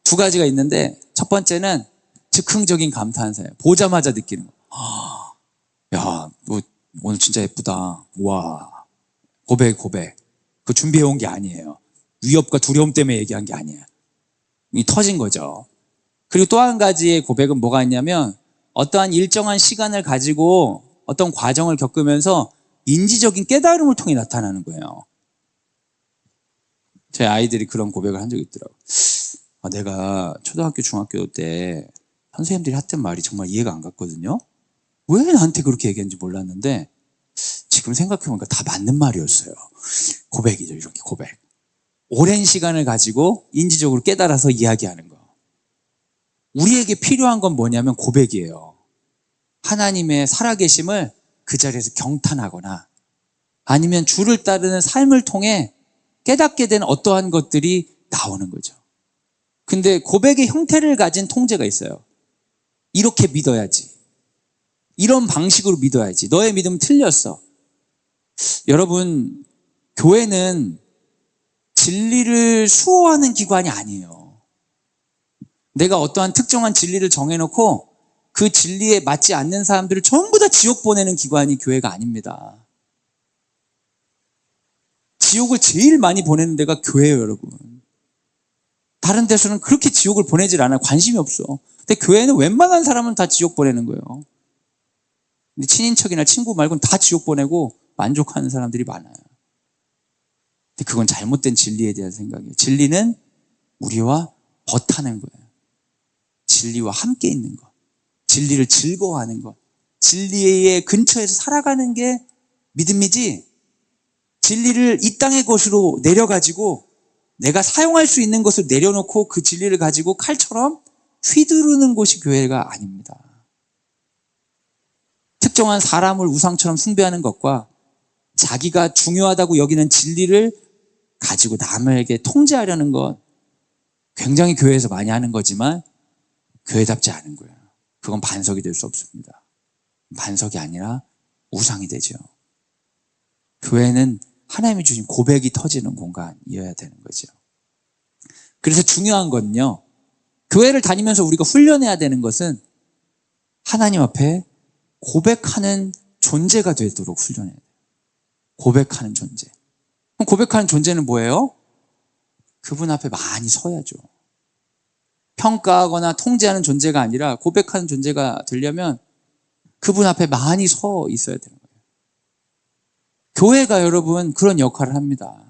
A: 두 가지가 있는데 첫 번째는 즉흥적인 감탄사예요. 보자마자 느끼는 거. 야, 너 오늘 진짜 예쁘다. 와. 고백. 그거 준비해온 게 아니에요. 위협과 두려움 때문에 얘기한 게 아니에요. 이 터진 거죠. 그리고 또 한 가지의 고백은 뭐가 있냐면 어떠한 일정한 시간을 가지고 어떤 과정을 겪으면서 인지적인 깨달음을 통해 나타나는 거예요. 제 아이들이 그런 고백을 한 적이 있더라고요. 내가 초등학교, 중학교 때 선생님들이 했던 말이 정말 이해가 안 갔거든요. 왜 나한테 그렇게 얘기했는지 몰랐는데 지금 생각해보니까 다 맞는 말이었어요. 고백이죠, 이렇게 고백. 오랜 시간을 가지고 인지적으로 깨달아서 이야기하는 거. 우리에게 필요한 건 뭐냐면 고백이에요. 하나님의 살아계심을 그 자리에서 경탄하거나 아니면 주를 따르는 삶을 통해 깨닫게 된 어떠한 것들이 나오는 거죠. 근데 고백의 형태를 가진 통제가 있어요. 이렇게 믿어야지. 이런 방식으로 믿어야지. 너의 믿음은 틀렸어. 여러분, 교회는 진리를 수호하는 기관이 아니에요. 내가 어떠한 특정한 진리를 정해놓고 그 진리에 맞지 않는 사람들을 전부 다 지옥 보내는 기관이 교회가 아닙니다. 지옥을 제일 많이 보내는 데가 교회예요, 여러분. 다른 데서는 그렇게 지옥을 보내질 않아요. 관심이 없어. 근데 교회는 웬만한 사람은 다 지옥 보내는 거예요. 근데 친인척이나 친구 말고는 다 지옥 보내고 만족하는 사람들이 많아요. 근데 그건 잘못된 진리에 대한 생각이에요. 진리는 우리와 버타는 거예요. 진리와 함께 있는 것. 진리를 즐거워하는 것. 진리의 근처에서 살아가는 게 믿음이지, 진리를 이 땅의 것으로 내려가지고 내가 사용할 수 있는 것을 내려놓고 그 진리를 가지고 칼처럼 휘두르는 곳이 교회가 아닙니다. 특정한 사람을 우상처럼 숭배하는 것과 자기가 중요하다고 여기는 진리를 가지고 남에게 통제하려는 것 굉장히 교회에서 많이 하는 거지만 교회답지 않은 거예요. 그건 반석이 될 수 없습니다. 반석이 아니라 우상이 되죠. 교회는 하나님이 주신 고백이 터지는 공간이어야 되는 거죠. 그래서 중요한 건요, 교회를 다니면서 우리가 훈련해야 되는 것은 하나님 앞에 고백하는 존재가 되도록 훈련해야 돼요. 고백하는 존재. 그럼 고백하는 존재는 뭐예요? 그분 앞에 많이 서야죠. 평가하거나 통제하는 존재가 아니라 고백하는 존재가 되려면 그분 앞에 많이 서 있어야 되는 거예요. 교회가 여러분 그런 역할을 합니다.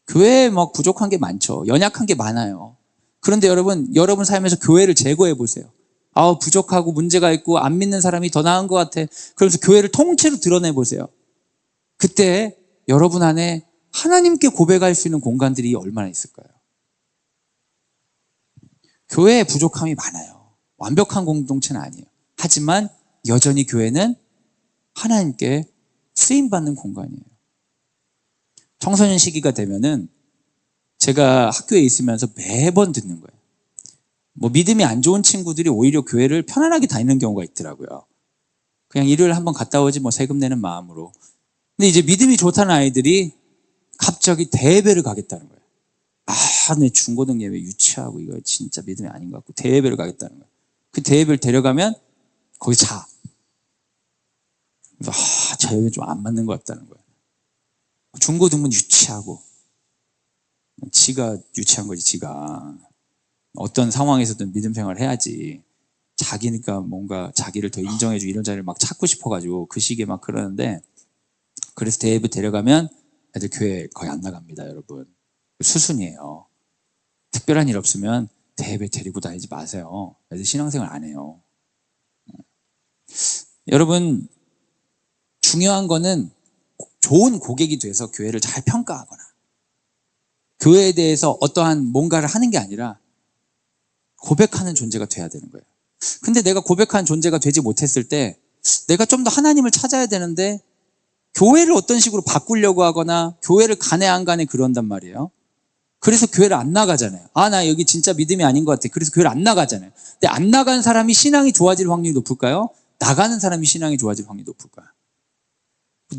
A: 교회에 막 부족한 게 많죠. 연약한 게 많아요. 그런데 여러분 삶에서 교회를 제거해 보세요. 부족하고 문제가 있고 안 믿는 사람이 더 나은 것 같아. 그러면서 교회를 통째로 드러내 보세요. 그때 여러분 안에 하나님께 고백할 수 있는 공간들이 얼마나 있을까요? 교회에 부족함이 많아요. 완벽한 공동체는 아니에요. 하지만 여전히 교회는 하나님께 쓰임받는 공간이에요. 청소년 시기가 되면은 제가 학교에 있으면서 매번 듣는 거예요. 믿음이 안 좋은 친구들이 오히려 교회를 편안하게 다니는 경우가 있더라고요. 그냥 일요일 한번 갔다 오지 세금 내는 마음으로. 근데 이제 믿음이 좋다는 아이들이 갑자기 대예배를 가겠다는 거예요. 내 중고등 예배 유치하고 이거 진짜 믿음이 아닌 것 같고 대예배를 가겠다는 거예요. 그 대예배를 데려가면 거기 자. 저 예배 좀 안 맞는 것 같다는 거예요. 중고등은 유치하고 지가 유치한 거지. 지가 어떤 상황에서든 믿음 생활을 해야지. 자기니까 뭔가 자기를 더 인정해주고 이런 자리를 막 찾고 싶어가지고 그 시기에 막 그러는데, 그래서 대예배 데려가면 애들 교회 거의 안 나갑니다. 여러분 수순이에요. 특별한 일 없으면 대예배 데리고 다니지 마세요. 애들 신앙생활 안 해요. 여러분 중요한 거는 좋은 고객이 돼서 교회를 잘 평가하거나 교회에 대해서 어떠한 뭔가를 하는 게 아니라 고백하는 존재가 돼야 되는 거예요. 근데 내가 고백하는 존재가 되지 못했을 때 내가 좀 더 하나님을 찾아야 되는데 교회를 어떤 식으로 바꾸려고 하거나 교회를 가네 안 가네 그런단 말이에요. 그래서 교회를 안 나가잖아요. 나 여기 진짜 믿음이 아닌 것 같아. 그래서 교회를 안 나가잖아요. 근데 안 나간 사람이 신앙이 좋아질 확률이 높을까요? 나가는 사람이 신앙이 좋아질 확률이 높을까요?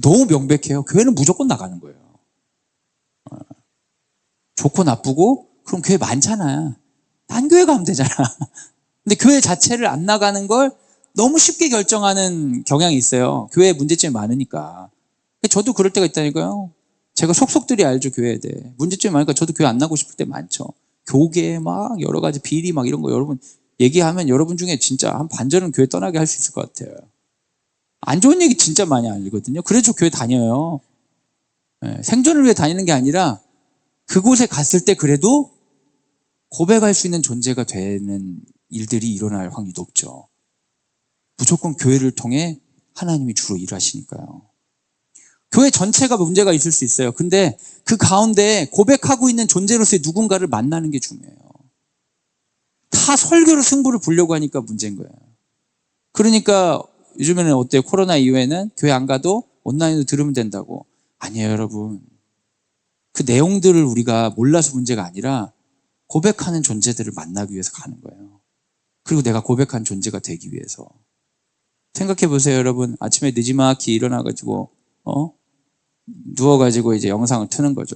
A: 너무 명백해요. 교회는 무조건 나가는 거예요. 좋고 나쁘고 그럼 교회 많잖아. 딴 교회 가면 되잖아. 근데 교회 자체를 안 나가는 걸 너무 쉽게 결정하는 경향이 있어요. 교회에 문제점이 많으니까. 저도 그럴 때가 있다니까요. 제가 속속들이 알죠. 교회에 대해 문제점이 많으니까 저도 교회 안 나고 싶을 때 많죠. 교계 막 여러 가지 비리 막 이런 거 여러분 얘기하면 여러분 중에 진짜 한 반절은 교회 떠나게 할 수 있을 것 같아요. 안 좋은 얘기 진짜 많이 알거든요. 그래서 교회 다녀요. 생존을 위해 다니는 게 아니라 그곳에 갔을 때 그래도 고백할 수 있는 존재가 되는 일들이 일어날 확률이 높죠. 무조건 교회를 통해 하나님이 주로 일하시니까요. 교회 전체가 문제가 있을 수 있어요. 근데 그 가운데 고백하고 있는 존재로서의 누군가를 만나는 게 중요해요. 다 설교로 승부를 보려고 하니까 문제인 거예요. 그러니까 요즘에는 어때요? 코로나 이후에는 교회 안 가도 온라인으로 들으면 된다고. 아니에요, 여러분. 그 내용들을 우리가 몰라서 문제가 아니라 고백하는 존재들을 만나기 위해서 가는 거예요. 그리고 내가 고백한 존재가 되기 위해서. 생각해 보세요, 여러분. 아침에 늦지막히 일어나가지고 누워가지고 이제 영상을 트는 거죠.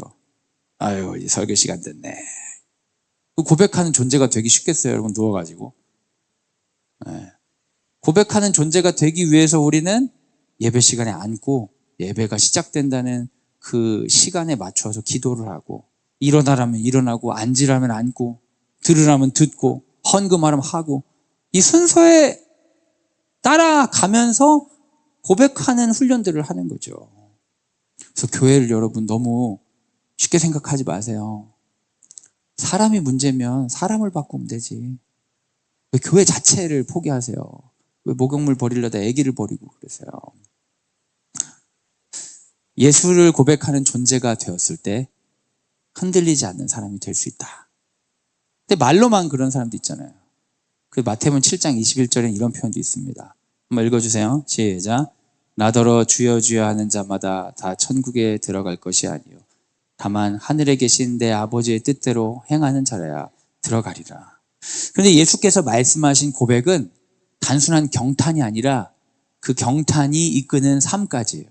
A: 이제 설교 시간 됐네. 고백하는 존재가 되기 쉽겠어요, 여러분. 누워가지고. 고백하는 존재가 되기 위해서 우리는 예배 시간에 앉고 예배가 시작된다는 그 시간에 맞춰서 기도를 하고, 일어나라면 일어나고, 앉으라면 앉고, 들으라면 듣고, 헌금하라면 하고, 이 순서에 따라가면서 고백하는 훈련들을 하는 거죠. 그래서 교회를 여러분 너무 쉽게 생각하지 마세요. 사람이 문제면 사람을 바꾸면 되지. 왜 교회 자체를 포기하세요? 왜 목욕물 버리려다 아기를 버리고 그러세요? 예수를 고백하는 존재가 되었을 때 흔들리지 않는 사람이 될 수 있다. 근데 말로만 그런 사람도 있잖아요. 그 마태복음 7장 21절에 이런 표현도 있습니다. 한번 읽어주세요. 시작. 나더러 주여 주여 하는 자마다 다 천국에 들어갈 것이 아니요 다만 하늘에 계신 내 아버지의 뜻대로 행하는 자라야 들어가리라. 그런데 예수께서 말씀하신 고백은 단순한 경탄이 아니라 그 경탄이 이끄는 삶까지예요.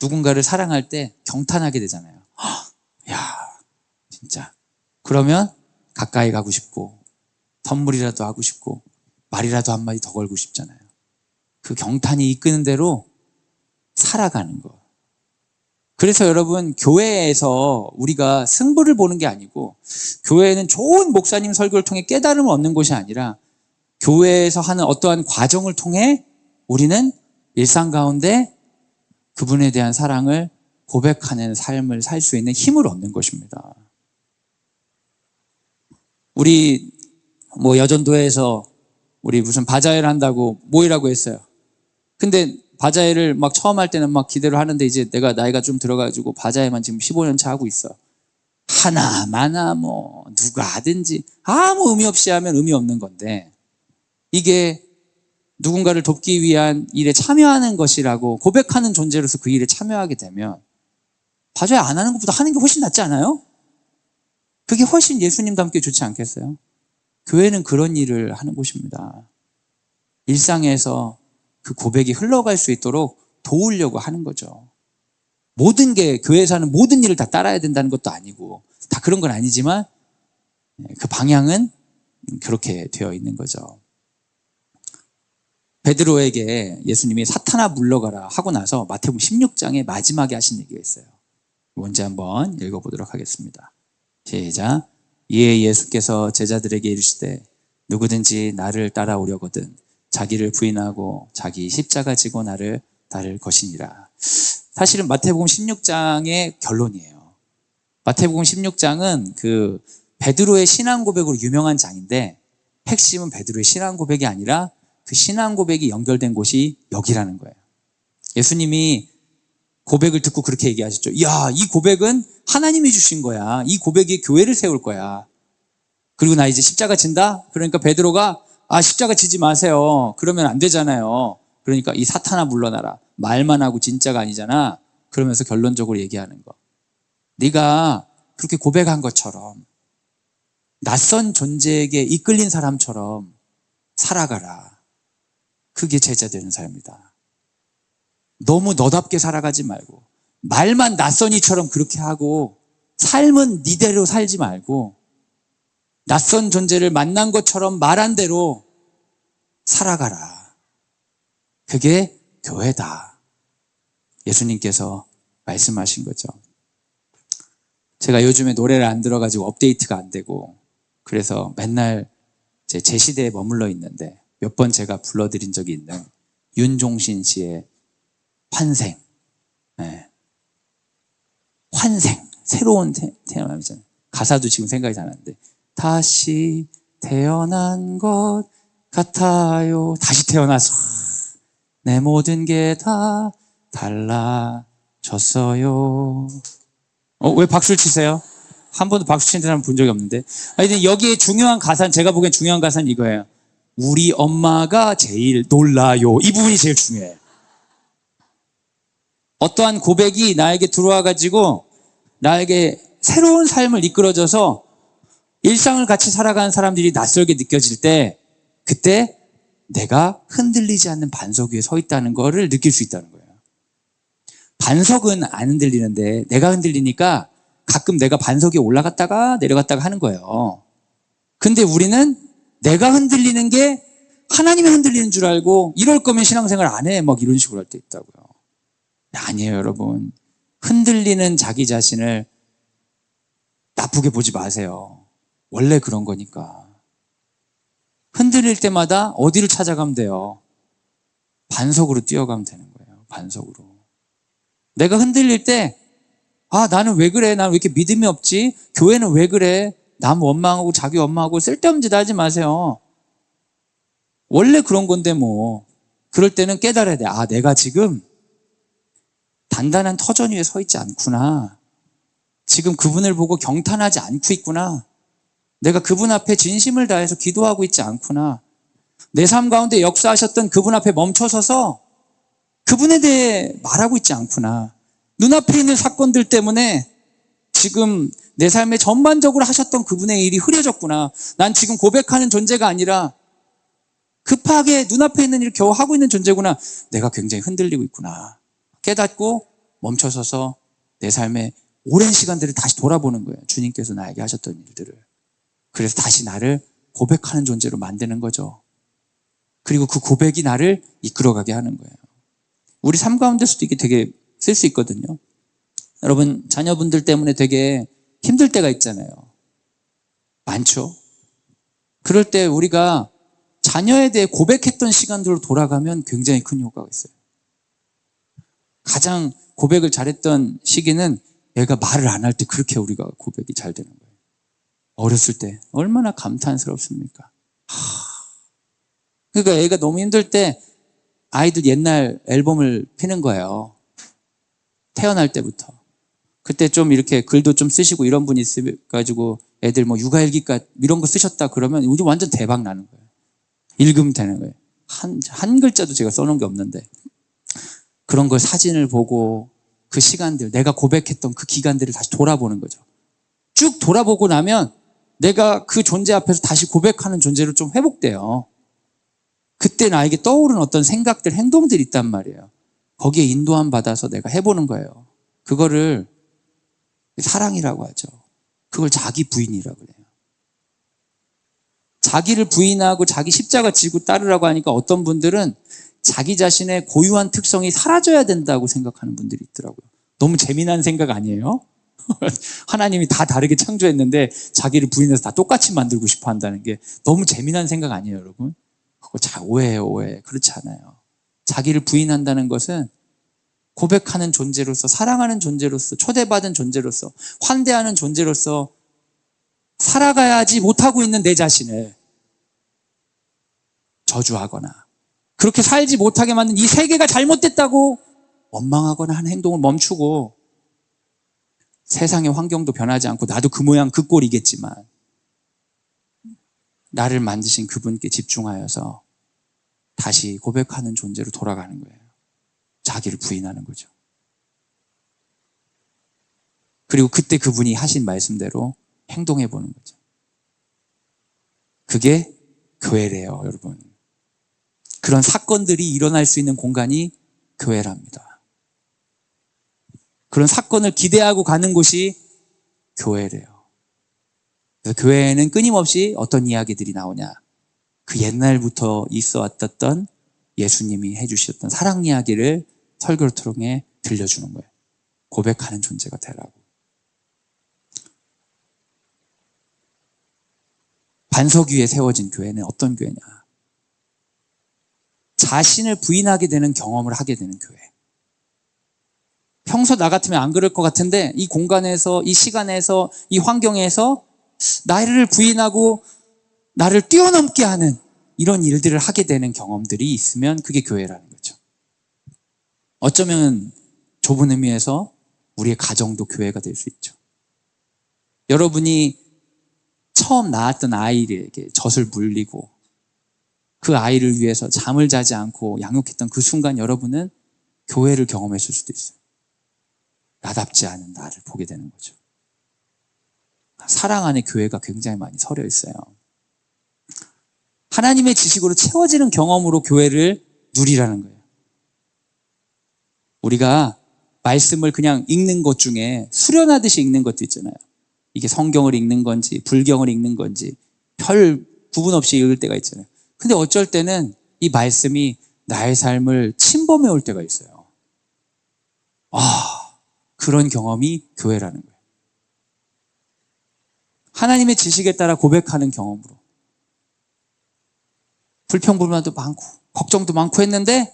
A: 누군가를 사랑할 때 경탄하게 되잖아요. 야, 진짜. 그러면 가까이 가고 싶고 선물이라도 하고 싶고 말이라도 한마디 더 걸고 싶잖아요. 그 경탄이 이끄는 대로 살아가는 거. 그래서 여러분, 교회에서 우리가 승부를 보는 게 아니고, 교회는 좋은 목사님 설교를 통해 깨달음을 얻는 곳이 아니라 교회에서 하는 어떠한 과정을 통해 우리는 일상 가운데 그분에 대한 사랑을 고백하는 삶을 살 수 있는 힘을 얻는 것입니다. 우리 여전도에서 우리 무슨 바자회를 한다고 모이라고 했어요. 근데 바자회를 막 처음 할 때는 막 기대를 하는데 이제 내가 나이가 좀 들어가지고 바자회만 지금 15년 차 하고 있어. 하나 마나 누가 하든지 아무 의미 없이 하면 의미 없는 건데, 이게 누군가를 돕기 위한 일에 참여하는 것이라고 고백하는 존재로서 그 일에 참여하게 되면 바자회 안 하는 것보다 하는 게 훨씬 낫지 않아요? 그게 훨씬 예수님도 함께 좋지 않겠어요? 교회는 그런 일을 하는 곳입니다. 일상에서 그 고백이 흘러갈 수 있도록 도우려고 하는 거죠. 모든 게, 교회에서 하는 모든 일을 다 따라야 된다는 것도 아니고 다 그런 건 아니지만 그 방향은 그렇게 되어 있는 거죠. 베드로에게 예수님이 사탄아 물러가라 하고 나서 마태복음 16장의 마지막에 하신 얘기가 있어요. 먼저 한번 읽어보도록 하겠습니다. 시작. 이에 예수께서 제자들에게 이르시되 누구든지 나를 따라오려거든 자기를 부인하고 자기 십자가 지고 나를 따를 것이니라. 사실은 마태복음 16장의 결론이에요. 마태복음 16장은 그 베드로의 신앙 고백으로 유명한 장인데, 핵심은 베드로의 신앙 고백이 아니라 그 신앙 고백이 연결된 곳이 여기라는 거예요. 예수님이 고백을 듣고 그렇게 얘기하셨죠. 야, 이 고백은 하나님이 주신 거야. 이 고백이 교회를 세울 거야. 그리고 나 이제 십자가 진다? 그러니까 베드로가 십자가 지지 마세요. 그러면 안 되잖아요. 그러니까 이 사탄아 물러나라. 말만 하고 진짜가 아니잖아. 그러면서 결론적으로 얘기하는 거. 네가 그렇게 고백한 것처럼 낯선 존재에게 이끌린 사람처럼 살아가라. 그게 제자 되는 삶이다. 너무 너답게 살아가지 말고 말만 낯선이처럼 그렇게 하고 삶은 니대로 살지 말고 낯선 존재를 만난 것처럼 말한 대로 살아가라. 그게 교회다. 예수님께서 말씀하신 거죠. 제가 요즘에 노래를 안 들어가지고 업데이트가 안 되고 그래서 맨날 제 시대에 머물러 있는데 몇 번 제가 불러드린 적이 있는 윤종신 씨의 환생. 네. 환생. 새로운 태어남이잖아요. 가사도 지금 생각이 잘 안 나는데 다시 태어난 것 같아요. 다시 태어나서 내 모든 게 다 달라졌어요. 왜 박수를 치세요? 한 번도 박수 치는 사람 본 적이 없는데. 여기에 중요한 가사는, 제가 보기엔 중요한 가사는 이거예요. 우리 엄마가 제일 놀라요. 이 부분이 제일 중요해요. 어떠한 고백이 나에게 들어와가지고 나에게 새로운 삶을 이끌어줘서 일상을 같이 살아가는 사람들이 낯설게 느껴질 때, 그때 내가 흔들리지 않는 반석 위에 서 있다는 거를 느낄 수 있다는 거예요. 반석은 안 흔들리는데 내가 흔들리니까 가끔 내가 반석 위에 올라갔다가 내려갔다가 하는 거예요. 근데 우리는 내가 흔들리는 게 하나님이 흔들리는 줄 알고 이럴 거면 신앙생활 안 해. 막 이런 식으로 할 때 있다고요. 아니에요, 여러분. 흔들리는 자기 자신을 나쁘게 보지 마세요. 원래 그런 거니까. 흔들릴 때마다 어디를 찾아가면 돼요? 반석으로 뛰어가면 되는 거예요. 반석으로. 내가 흔들릴 때 나는 왜 그래? 나는 왜 이렇게 믿음이 없지? 교회는 왜 그래? 남 원망하고 자기 원망하고 쓸데없는 짓 하지 마세요. 원래 그런 건데 뭐. 그럴 때는 깨달아야 돼. 내가 지금 단단한 터전 위에 서 있지 않구나. 지금 그분을 보고 경탄하지 않고 있구나. 내가 그분 앞에 진심을 다해서 기도하고 있지 않구나. 내 삶 가운데 역사하셨던 그분 앞에 멈춰서서 그분에 대해 말하고 있지 않구나. 눈앞에 있는 사건들 때문에 지금 내 삶에 전반적으로 하셨던 그분의 일이 흐려졌구나. 난 지금 고백하는 존재가 아니라 급하게 눈앞에 있는 일을 겨우 하고 있는 존재구나. 내가 굉장히 흔들리고 있구나. 깨닫고 멈춰서서 내 삶의 오랜 시간들을 다시 돌아보는 거예요. 주님께서 나에게 하셨던 일들을. 그래서 다시 나를 고백하는 존재로 만드는 거죠. 그리고 그 고백이 나를 이끌어가게 하는 거예요. 우리 삶 가운데서도 이게 되게 쓸 수 있거든요. 여러분, 자녀분들 때문에 되게 힘들 때가 있잖아요. 많죠? 그럴 때 우리가 자녀에 대해 고백했던 시간들로 돌아가면 굉장히 큰 효과가 있어요. 가장 고백을 잘했던 시기는 애가 말을 안 할 때 그렇게 우리가 고백이 잘 되는 거예요. 어렸을 때 얼마나 감탄스럽습니까? 그러니까 애가 너무 힘들 때 아이들 옛날 앨범을 피는 거예요. 태어날 때부터. 그때 좀 이렇게 글도 좀 쓰시고 이런 분이 있어가지고 애들 뭐 육아일기까 이런 거 쓰셨다 그러면 요즘 완전 대박 나는 거예요. 읽으면 되는 거예요. 한 글자도 제가 써놓은 게 없는데 그런 걸 사진을 보고 그 시간들, 내가 고백했던 그 기간들을 다시 돌아보는 거죠. 쭉 돌아보고 나면 내가 그 존재 앞에서 다시 고백하는 존재로 좀 회복돼요. 그때 나에게 떠오른 어떤 생각들, 행동들이 있단 말이에요. 거기에 인도함 받아서 내가 해보는 거예요. 그거를 사랑이라고 하죠. 그걸 자기 부인이라고 그래요. 자기를 부인하고 자기 십자가 지고 따르라고 하니까 어떤 분들은 자기 자신의 고유한 특성이 사라져야 된다고 생각하는 분들이 있더라고요. 너무 재미난 생각 아니에요? 하나님이 다 다르게 창조했는데 자기를 부인해서 다 똑같이 만들고 싶어 한다는 게 너무 재미난 생각 아니에요, 여러분? 그거 잘 오해해요, 오해. 그렇지 않아요. 자기를 부인한다는 것은 고백하는 존재로서, 사랑하는 존재로서, 초대받은 존재로서, 환대하는 존재로서 살아가야지 못하고 있는 내 자신을 저주하거나 그렇게 살지 못하게 만든 이 세계가 잘못됐다고 원망하거나 하는 행동을 멈추고 세상의 환경도 변하지 않고 나도 그 모양 그 꼴이겠지만 나를 만드신 그분께 집중하여서 다시 고백하는 존재로 돌아가는 거예요. 자기를 부인하는 거죠. 그리고 그때 그분이 하신 말씀대로 행동해 보는 거죠. 그게 교회래요, 여러분. 그런 사건들이 일어날 수 있는 공간이 교회랍니다. 그런 사건을 기대하고 가는 곳이 교회래요. 그래서 교회에는 끊임없이 어떤 이야기들이 나오냐. 그 옛날부터 있어 왔던 예수님이 해주셨던 사랑 이야기를 설교를 통해 들려주는 거예요. 고백하는 존재가 되라고. 반석 위에 세워진 교회는 어떤 교회냐? 자신을 부인하게 되는 경험을 하게 되는 교회. 평소 나 같으면 안 그럴 것 같은데 이 공간에서, 이 시간에서, 이 환경에서 나를 부인하고 나를 뛰어넘게 하는 이런 일들을 하게 되는 경험들이 있으면 그게 교회라는 거죠. 어쩌면 좁은 의미에서 우리의 가정도 교회가 될 수 있죠. 여러분이 처음 낳았던 아이에게 젖을 물리고 그 아이를 위해서 잠을 자지 않고 양육했던 그 순간 여러분은 교회를 경험했을 수도 있어요. 나답지 않은 나를 보게 되는 거죠. 사랑 안에 교회가 굉장히 많이 서려 있어요. 하나님의 지식으로 채워지는 경험으로 교회를 누리라는 거예요. 우리가 말씀을 그냥 읽는 것 중에 수련하듯이 읽는 것도 있잖아요. 이게 성경을 읽는 건지 불경을 읽는 건지 별 구분 없이 읽을 때가 있잖아요. 근데 어쩔 때는 이 말씀이 나의 삶을 침범해 올 때가 있어요. 그런 경험이 교회라는 거예요. 하나님의 지식에 따라 고백하는 경험으로. 불평불만도 많고 걱정도 많고 했는데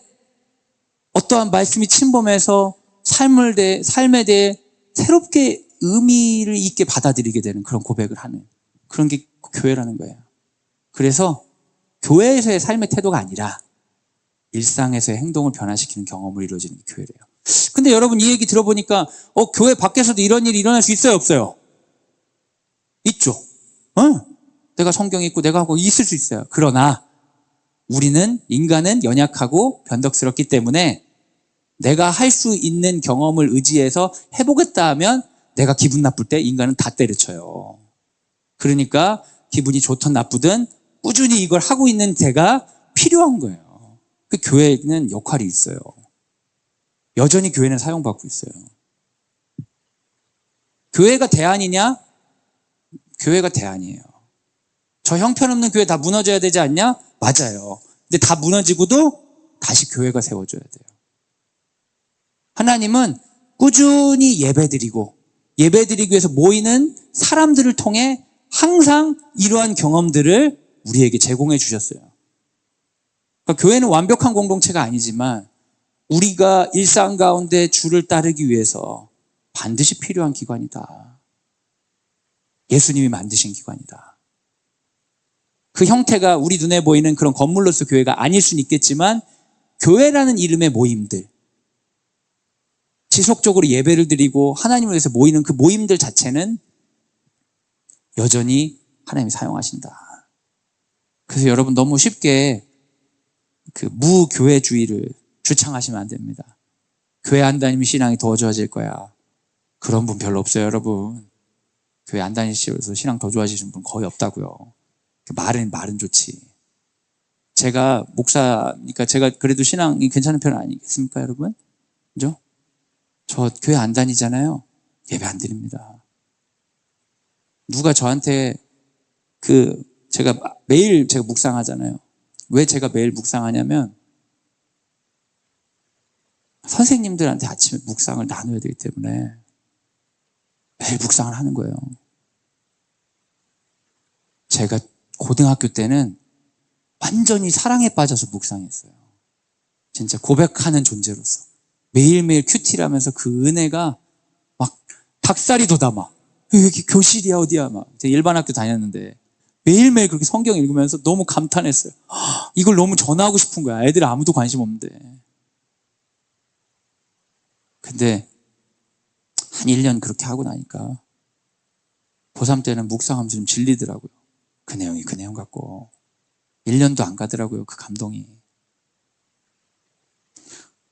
A: 어떠한 말씀이 침범해서 삶에 대해 새롭게 의미를 있게 받아들이게 되는 그런 고백을 하는 그런 게 교회라는 거예요. 그래서 교회에서의 삶의 태도가 아니라 일상에서의 행동을 변화시키는 경험을 이루어지는 게 교회래요. 근데 여러분 이 얘기 들어보니까 교회 밖에서도 이런 일이 일어날 수 있어요, 없어요? 있죠. 내가 성경 읽고 내가 하고 있을 수 있어요. 그러나 우리는 인간은 연약하고 변덕스럽기 때문에 내가 할 수 있는 경험을 의지해서 해보겠다 하면 내가 기분 나쁠 때 인간은 다 때려쳐요. 그러니까 기분이 좋든 나쁘든 꾸준히 이걸 하고 있는 제가 필요한 거예요. 그 교회는 역할이 있어요. 여전히 교회는 사용받고 있어요. 교회가 대안이냐? 교회가 대안이에요. 저 형편없는 교회 다 무너져야 되지 않냐? 맞아요. 근데 다 무너지고도 다시 교회가 세워줘야 돼요. 하나님은 꾸준히 예배드리고 예배드리기 위해서 모이는 사람들을 통해 항상 이러한 경험들을 우리에게 제공해 주셨어요. 그러니까 교회는 완벽한 공동체가 아니지만 우리가 일상 가운데 주를 따르기 위해서 반드시 필요한 기관이다. 예수님이 만드신 기관이다. 그 형태가 우리 눈에 보이는 그런 건물로서 교회가 아닐 수는 있겠지만 교회라는 이름의 모임들, 지속적으로 예배를 드리고 하나님을 위해서 모이는 그 모임들 자체는 여전히 하나님이 사용하신다. 그래서 여러분 너무 쉽게 그 무교회주의를 주창하시면 안 됩니다. 교회 안 다니면 신앙이 더 좋아질 거야. 그런 분 별로 없어요, 여러분. 교회 안 다니셔서 신앙 더 좋아지시는 분 거의 없다고요. 말은 좋지. 제가 목사니까 제가 그래도 신앙이 괜찮은 편 아니겠습니까, 여러분? 그죠? 저 교회 안 다니잖아요. 예배 안 드립니다. 누가 저한테 제가 매일 제가 묵상하잖아요. 왜 제가 매일 묵상하냐면 선생님들한테 아침에 묵상을 나눠야 되기 때문에 매일 묵상을 하는 거예요. 제가 고등학교 때는 완전히 사랑에 빠져서 묵상했어요. 진짜 고백하는 존재로서. 매일매일 큐티를 하면서 그 은혜가 막 닭살이 돋아. 여기 교실이야 어디야 막. 제가 일반 학교 다녔는데 매일매일 그렇게 성경 읽으면서 너무 감탄했어요. 이걸 너무 전하고 싶은 거야. 애들 아무도 관심 없는데. 근데 한 1년 그렇게 하고 나니까 고3 때는 묵상하면서 좀 질리더라고요. 그 내용 같고 1년도 안 가더라고요. 그 감동이.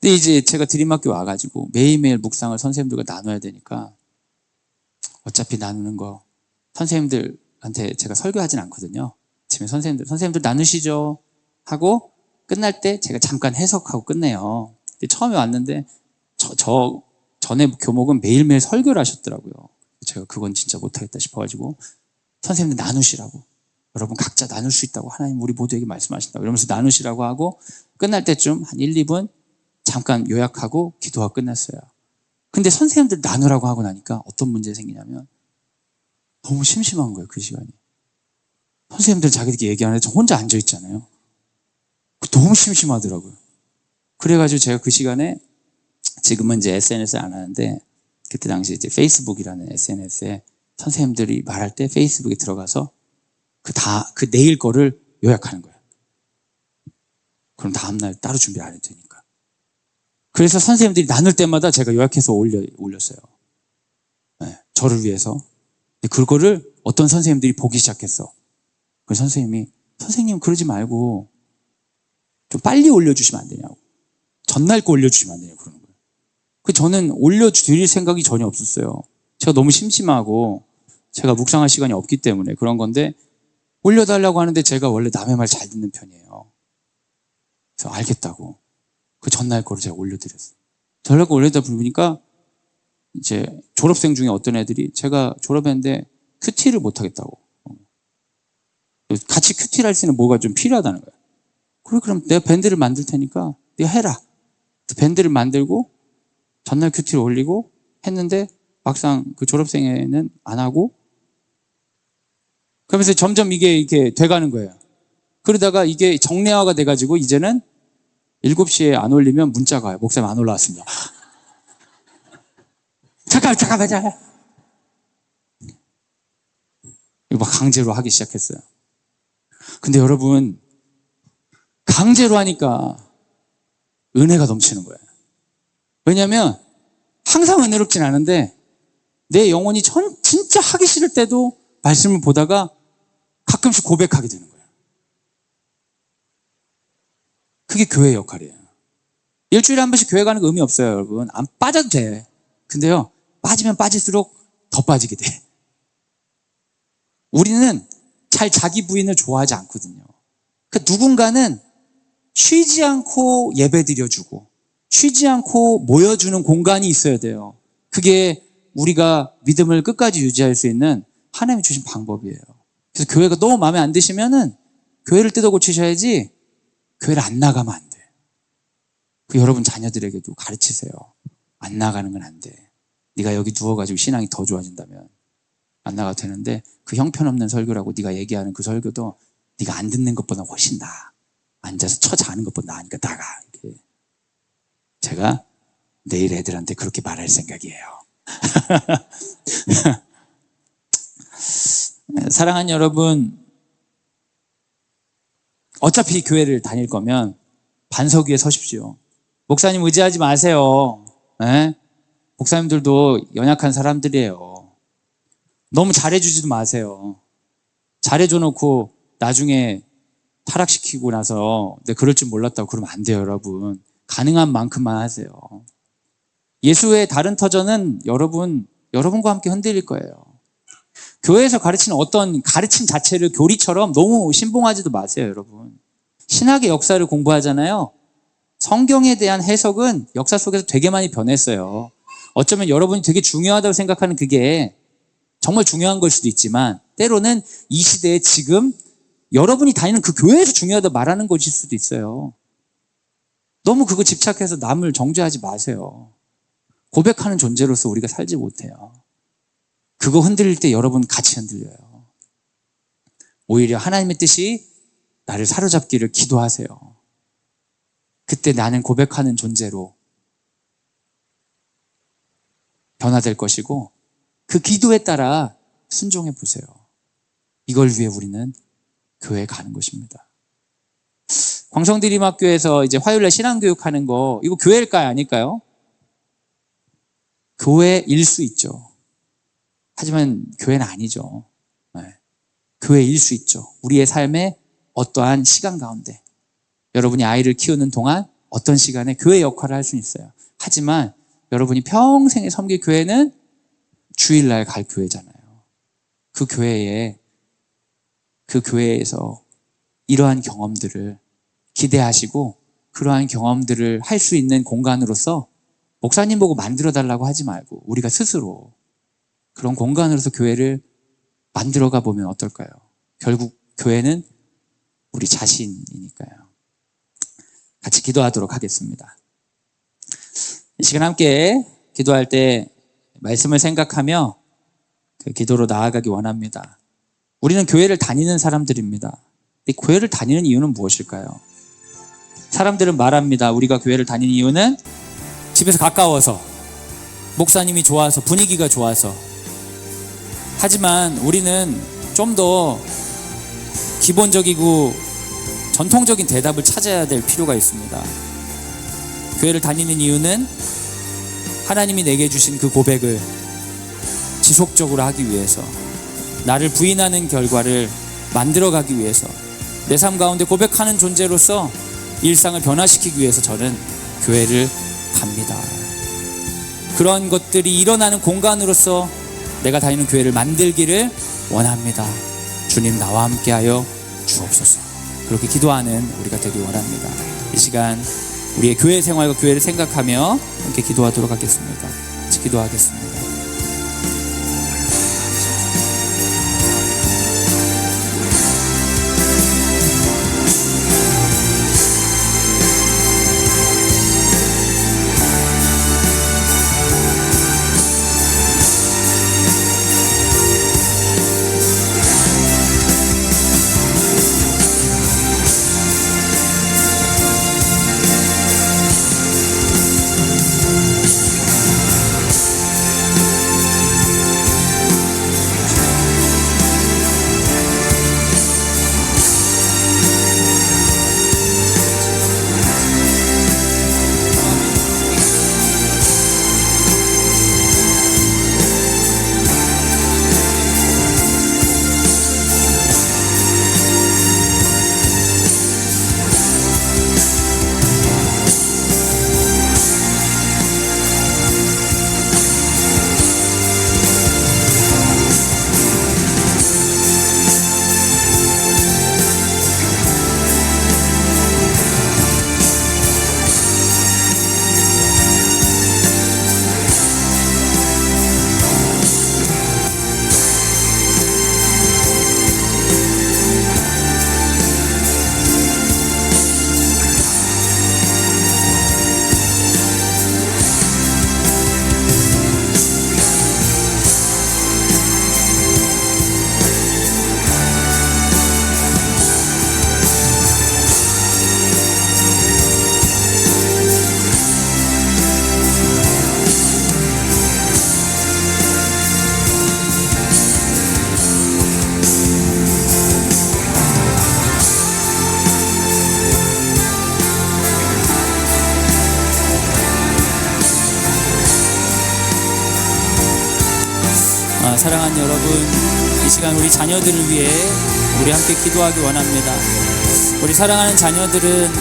A: 근데 이제 제가 드림학교 와가지고 매일매일 묵상을 선생님들과 나눠야 되니까 어차피 나누는 거 선생님들한테 제가 설교하진 않거든요. 아침에 선생님들 나누시죠 하고 끝날 때 제가 잠깐 해석하고 끝내요. 근데 처음에 왔는데 저 전에 교목은 매일매일 설교를 하셨더라고요. 제가 그건 진짜 못하겠다 싶어가지고 선생님들 나누시라고. 여러분 각자 나눌 수 있다고 하나님 우리 모두에게 말씀하신다고 이러면서 나누시라고 하고 끝날 때쯤 한 1, 2분 잠깐 요약하고 기도가 끝났어요. 근데 선생님들 나누라고 하고 나니까 어떤 문제가 생기냐면 너무 심심한 거예요. 그 시간이. 선생님들 자기들끼리 얘기 안 해서 혼자 앉아있잖아요. 너무 심심하더라고요. 그래가지고 제가 그 시간에 지금은 이제 SNS 안 하는데 그때 당시 이제 페이스북이라는 SNS에 선생님들이 말할 때 페이스북에 들어가서 그 내일 거를 요약하는 거예요. 그럼 다음날 따로 준비 안 해도 되니까. 그래서 선생님들이 나눌 때마다 제가 요약해서 올렸어요. 네, 저를 위해서. 그거를 어떤 선생님들이 보기 시작했어. 그 선생님 그러지 말고 좀 빨리 올려주시면 안 되냐고. 전날 거 올려주시면 안 되냐고 그러는 거예요. 저는 올려드릴 생각이 전혀 없었어요. 제가 너무 심심하고 제가 묵상할 시간이 없기 때문에 그런 건데 올려달라고 하는데 제가 원래 남의 말 잘 듣는 편이에요. 그래서 알겠다고. 그 전날 거를 제가 올려드렸어요. 전날 거 올려다 보니까 이제 졸업생 중에 어떤 애들이 제가 졸업했는데 큐티를 못 하겠다고. 같이 큐티를 할 수 있는 뭐가 좀 필요하다는 거예요. 그럼 내가 밴드를 만들 테니까 네가 해라. 밴드를 만들고 전날 큐티를 올리고 했는데 막상 그 졸업생에는 안 하고 그러면서 점점 이게 이렇게 돼가는 거예요. 그러다가 이게 정례화가 돼가지고 이제는 7시에 안 올리면 문자가 와요. 목사님 안 올라왔습니다. 잠깐. 이거 막 강제로 하기 시작했어요. 근데 여러분, 강제로 하니까 은혜가 넘치는 거예요. 왜냐하면 항상 은혜롭진 않은데 내 영혼이 진짜 하기 싫을 때도 말씀을 보다가 가끔씩 고백하게 되는 거예요. 그게 교회의 역할이에요. 일주일에 한 번씩 교회 가는 거 의미 없어요, 여러분. 안 빠져도 돼. 근데요, 빠지면 빠질수록 더 빠지게 돼. 우리는 잘 자기 부인을 좋아하지 않거든요. 그러니까 누군가는 쉬지 않고 예배 드려주고 쉬지 않고 모여주는 공간이 있어야 돼요. 그게 우리가 믿음을 끝까지 유지할 수 있는 하나님이 주신 방법이에요. 그래서 교회가 너무 마음에 안 드시면은 교회를 뜯어 고치셔야지 교회를 안 나가면 안 돼. 그 여러분 자녀들에게도 가르치세요. 안 나가는 건 안 돼. 네가 여기 누워가지고 신앙이 더 좋아진다면 안 나가도 되는데 그 형편없는 설교라고 네가 얘기하는 그 설교도 네가 안 듣는 것보다 훨씬 나아. 앉아서 자는 것보다 나으니까 나가. 이렇게. 제가 내일 애들한테 그렇게 말할 생각이에요. 사랑하는 여러분, 어차피 교회를 다닐 거면 반석 위에 서십시오. 목사님 의지하지 마세요. 네? 목사님들도 연약한 사람들이에요. 너무 잘해주지도 마세요. 잘해줘 놓고 나중에 타락시키고 나서 내가 그럴 줄 몰랐다고 그러면 안 돼요, 여러분. 가능한 만큼만 하세요. 예수의 다른 터전은 여러분과 함께 흔들릴 거예요. 교회에서 가르치는 어떤 가르침 자체를 교리처럼 너무 신봉하지도 마세요, 여러분. 신학의 역사를 공부하잖아요. 성경에 대한 해석은 역사 속에서 되게 많이 변했어요. 어쩌면 여러분이 되게 중요하다고 생각하는 그게 정말 중요한 걸 수도 있지만 때로는 이 시대에 지금 여러분이 다니는 그 교회에서 중요하다고 말하는 것일 수도 있어요. 너무 그거 집착해서 남을 정죄하지 마세요. 고백하는 존재로서 우리가 살지 못해요. 그거 흔들릴 때 여러분 같이 흔들려요. 오히려 하나님의 뜻이 나를 사로잡기를 기도하세요. 그때 나는 고백하는 존재로 변화될 것이고 그 기도에 따라 순종해 보세요. 이걸 위해 우리는 교회에 가는 것입니다. 광성드림학교에서 이제 화요일날 신앙교육하는 거 이거 교회일까요? 아닐까요? 교회일 수 있죠. 하지만 교회는 아니죠. 네. 교회일 수 있죠. 우리의 삶의 어떠한 시간 가운데 여러분이 아이를 키우는 동안 어떤 시간에 교회 역할을 할 수 있어요. 하지만 여러분이 평생에 섬길 교회는 주일날 갈 교회잖아요. 그 교회에서 이러한 경험들을 기대하시고 그러한 경험들을 할 수 있는 공간으로서 목사님 보고 만들어달라고 하지 말고 우리가 스스로 그런 공간으로서 교회를 만들어가 보면 어떨까요? 결국 교회는 우리 자신이니까요. 같이 기도하도록 하겠습니다. 이 시간 함께 기도할 때 말씀을 생각하며 그 기도로 나아가기 원합니다. 우리는 교회를 다니는 사람들입니다. 이 교회를 다니는 이유는 무엇일까요? 사람들은 말합니다. 우리가 교회를 다니는 이유는 집에서 가까워서, 목사님이 좋아서, 분위기가 좋아서. 하지만 우리는 좀 더 기본적이고 전통적인 대답을 찾아야 될 필요가 있습니다. 교회를 다니는 이유는 하나님이 내게 주신 그 고백을 지속적으로 하기 위해서, 나를 부인하는 결과를 만들어가기 위해서, 내 삶 가운데 고백하는 존재로서 일상을 변화시키기 위해서 저는 교회를 갑니다. 그런 것들이 일어나는 공간으로서 내가 다니는 교회를 만들기를 원합니다. 주님 나와 함께하여 주옵소서. 그렇게 기도하는 우리가 되길 원합니다. 이 시간 우리의 교회 생활과 교회를 생각하며 함께 기도하도록 하겠습니다. 같이 기도하겠습니다.
B: 사랑하는 여러분, 이 시간 우리 자녀들을 위해 우리 함께 기도하기 원합니다. 우리 사랑하는 자녀들은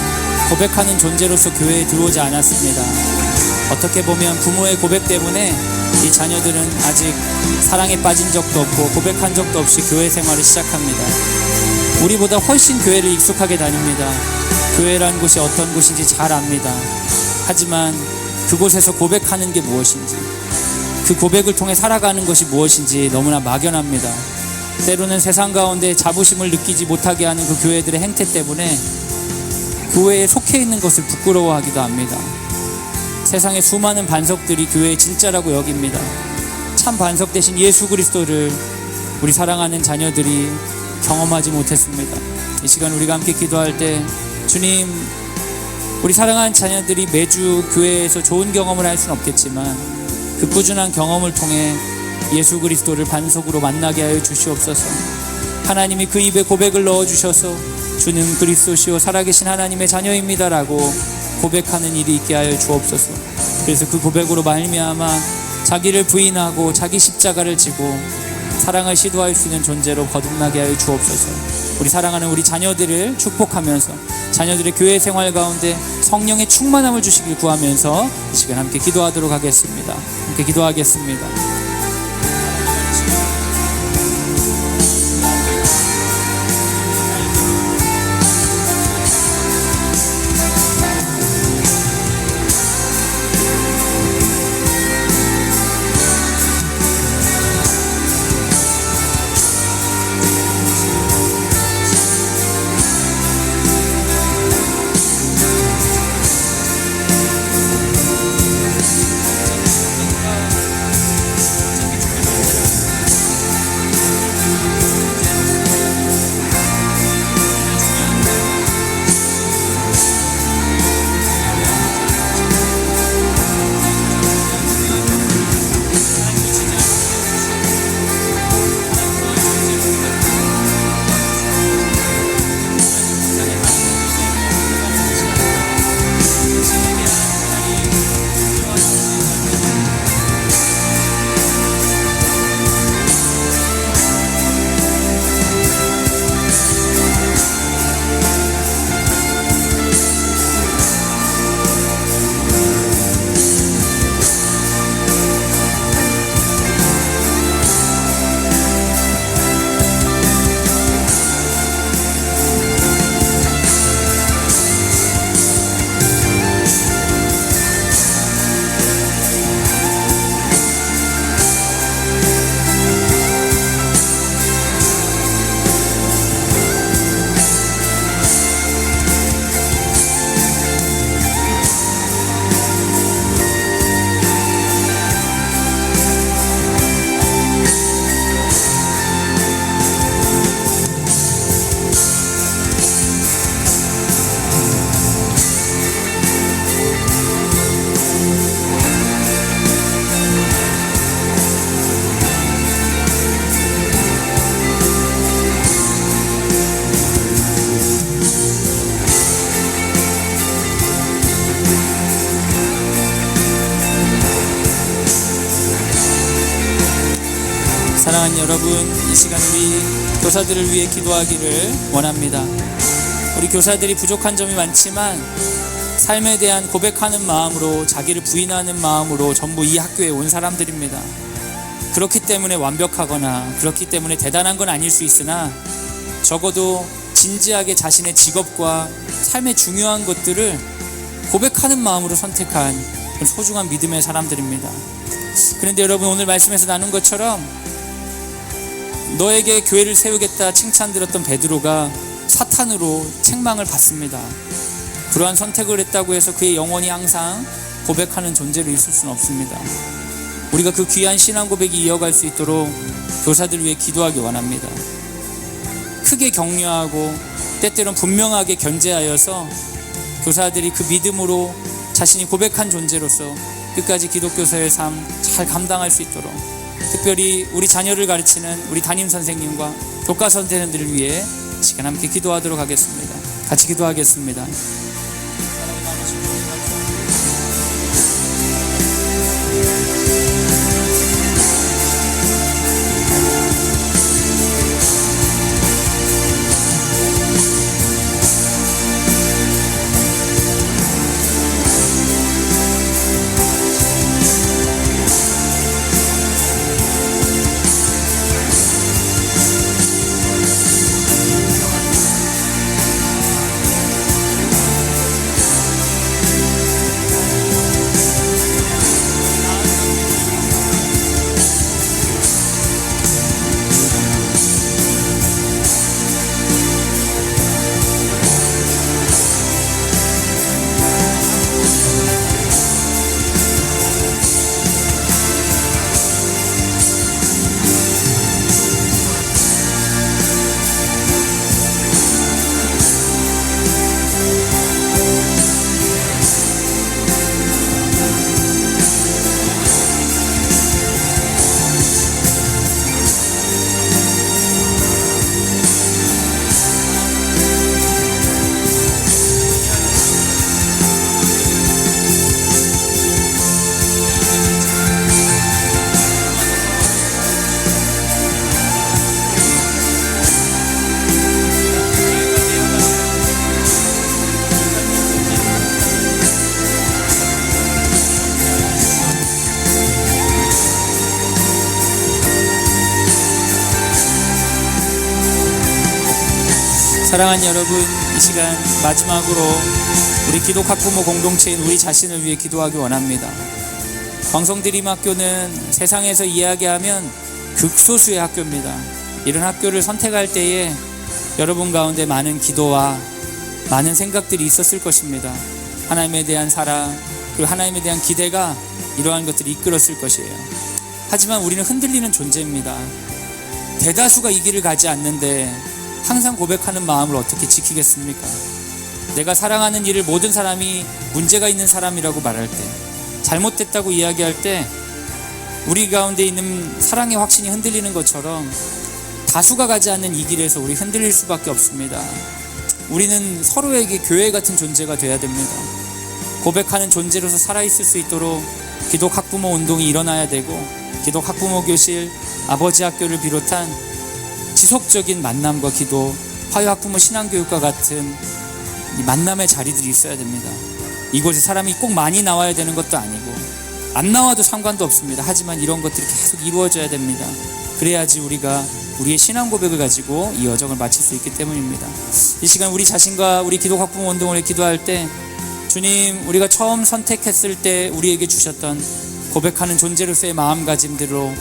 B: 고백하는 존재로서 교회에 들어오지 않았습니다. 어떻게 보면 부모의 고백 때문에 이 자녀들은 아직 사랑에 빠진 적도 없고 고백한 적도 없이 교회 생활을 시작합니다. 우리보다 훨씬 교회를 익숙하게 다닙니다. 교회란 곳이 어떤 곳인지 잘 압니다. 하지만 그곳에서 고백하는 게 무엇인지, 그 고백을 통해 살아가는 것이 무엇인지 너무나 막연합니다. 때로는 세상 가운데 자부심을 느끼지 못하게 하는 그 교회들의 행태 때문에 교회에 속해 있는 것을 부끄러워하기도 합니다. 세상의 수많은 반석들이 교회의 진짜라고 여깁니다. 참 반석 대신 예수 그리스도를 우리 사랑하는 자녀들이 경험하지 못했습니다. 이 시간 우리가 함께 기도할 때, 주님, 우리 사랑하는 자녀들이 매주 교회에서 좋은 경험을 할 수는 없겠지만 그 꾸준한 경험을 통해 예수 그리스도를 반석으로 만나게 하여 주시옵소서. 하나님이 그 입에 고백을 넣어주셔서 주는 그리스도시요 살아계신 하나님의 자녀입니다라고 고백하는 일이 있게 하여 주옵소서. 그래서 그 고백으로 말미암아 자기를 부인하고 자기 십자가를 지고 사랑을 시도할 수 있는 존재로 거듭나게 하여 주옵소서. 우리 사랑하는 우리 자녀들을 축복하면서 자녀들의 교회 생활 가운데 성령의 충만함을 주시길 구하면서 이 시간 함께 기도하도록 하겠습니다. 함께 기도하겠습니다. 사랑하는 여러분, 이 시간 우리 교사들을 위해 기도하기를 원합니다. 우리 교사들이 부족한 점이 많지만 삶에 대한 고백하는 마음으로, 자기를 부인하는 마음으로 전부 이 학교에 온 사람들입니다. 그렇기 때문에 완벽하거나 그렇기 때문에 대단한 건 아닐 수 있으나 적어도 진지하게 자신의 직업과 삶의 중요한 것들을 고백하는 마음으로 선택한 소중한 믿음의 사람들입니다. 그런데 여러분, 오늘 말씀에서 나눈 것처럼 너에게 교회를 세우겠다 칭찬드렸던 베드로가 사탄으로 책망을 받습니다. 그러한 선택을 했다고 해서 그의 영혼이 항상 고백하는 존재로 있을 수는 없습니다. 우리가 그 귀한 신앙 고백이 이어갈 수 있도록 교사들 위해 기도하기 원합니다. 크게 격려하고 때때론 분명하게 견제하여서 교사들이 그 믿음으로 자신이 고백한 존재로서 끝까지 기독교사의 삶 잘 감당할 수 있도록, 특별히 우리 자녀를 가르치는 우리 담임 선생님과 교과 선생님들을 위해 시간 함께 기도하도록 하겠습니다. 같이 기도하겠습니다. 사랑하는 여러분, 이 시간 마지막으로 우리 기독학부모 공동체인 우리 자신을 위해 기도하기 원합니다. 광성드림학교는 세상에서 이야기하면 극소수의 학교입니다. 이런 학교를 선택할 때에 여러분 가운데 많은 기도와 많은 생각들이 있었을 것입니다. 하나님에 대한 사랑, 그리고 하나님에 대한 기대가 이러한 것들이 이끌었을 것이에요. 하지만 우리는 흔들리는 존재입니다. 대다수가 이 길을 가지 않는데 항상 고백하는 마음을 어떻게 지키겠습니까? 내가 사랑하는 일을 모든 사람이 문제가 있는 사람이라고 말할 때, 잘못됐다고 이야기할 때 우리 가운데 있는 사랑의 확신이 흔들리는 것처럼 다수가 가지 않는 이 길에서 우리 흔들릴 수밖에 없습니다. 우리는 서로에게 교회 같은 존재가 되어야 됩니다. 고백하는 존재로서 살아있을 수 있도록 기독 학부모 운동이 일어나야 되고, 기독 학부모 교실, 아버지 학교를 비롯한 지속적인 만남과 기도, 화요 학부모 신앙교육과 같은 이 만남의 자리들이 있어야 됩니다. 이곳에 사람이 꼭 많이 나와야 되는 것도 아니고 안 나와도 상관도 없습니다. 하지만 이런 것들이 계속 이루어져야 됩니다. 그래야지 우리가 우리의 신앙 고백을 가지고 이 여정을 마칠 수 있기 때문입니다. 이 시간 우리 자신과 우리 기독 학부모 운동을 기도할 때, 주님, 우리가 처음 선택했을 때 우리에게 주셨던 고백하는 존재로서의 마음가짐대로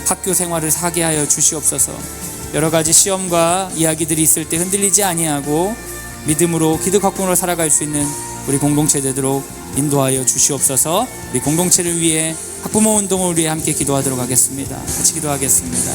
B: 학교 생활을 사게 하여 주시옵소서. 여러 가지 시험과 이야기들이 있을 때 흔들리지 아니하고 믿음으로 기독 학부모로 살아갈 수 있는 우리 공동체 되도록 인도하여 주시옵소서. 우리 공동체를 위해, 학부모 운동을 위해 함께 기도하도록 하겠습니다. 같이 기도하겠습니다.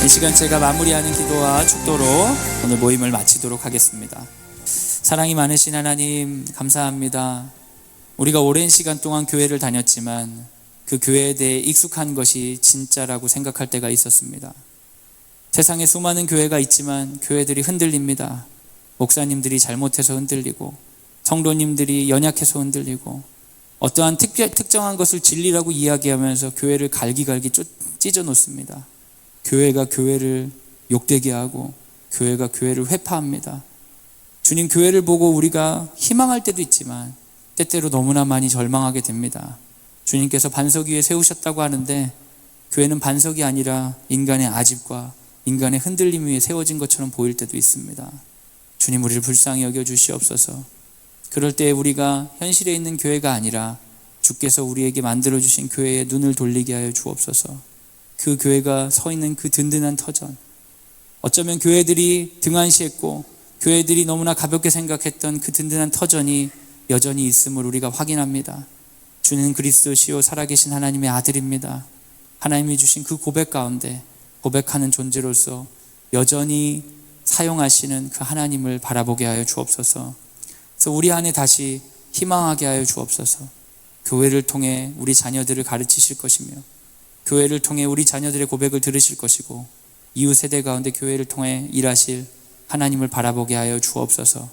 B: 이 시간 제가 마무리하는 기도와 축도로 오늘 모임을 마치도록 하겠습니다. 사랑이 많으신 하나님, 감사합니다. 우리가 오랜 시간 동안 교회를 다녔지만 그 교회에 대해 익숙한 것이 진짜라고 생각할 때가 있었습니다. 세상에 수많은 교회가 있지만 교회들이 흔들립니다. 목사님들이 잘못해서 흔들리고, 성도님들이 연약해서 흔들리고, 어떠한 특정한 것을 진리라고 이야기하면서 교회를 갈기갈기 찢어 놓습니다. 교회가 교회를 욕되게 하고 교회가 교회를 회파합니다. 주님, 교회를 보고 우리가 희망할 때도 있지만 때때로 너무나 많이 절망하게 됩니다. 주님께서 반석 위에 세우셨다고 하는데 교회는 반석이 아니라 인간의 아집과 인간의 흔들림 위에 세워진 것처럼 보일 때도 있습니다. 주님, 우리를 불쌍히 여겨 주시옵소서. 그럴 때 우리가 현실에 있는 교회가 아니라 주께서 우리에게 만들어주신 교회에 눈을 돌리게 하여 주옵소서. 그 교회가 서 있는 그 든든한 터전, 어쩌면 교회들이 등한시했고 교회들이 너무나 가볍게 생각했던 그 든든한 터전이 여전히 있음을 우리가 확인합니다. 주는 그리스도시요 살아계신 하나님의 아들입니다. 하나님이 주신 그 고백 가운데 고백하는 존재로서 여전히 사용하시는 그 하나님을 바라보게 하여 주옵소서. 그래서 우리 안에 다시 희망하게 하여 주옵소서. 교회를 통해 우리 자녀들을 가르치실 것이며 교회를 통해 우리 자녀들의 고백을 들으실 것이고 이웃 세대 가운데 교회를 통해 일하실 하나님을 바라보게 하여 주옵소서.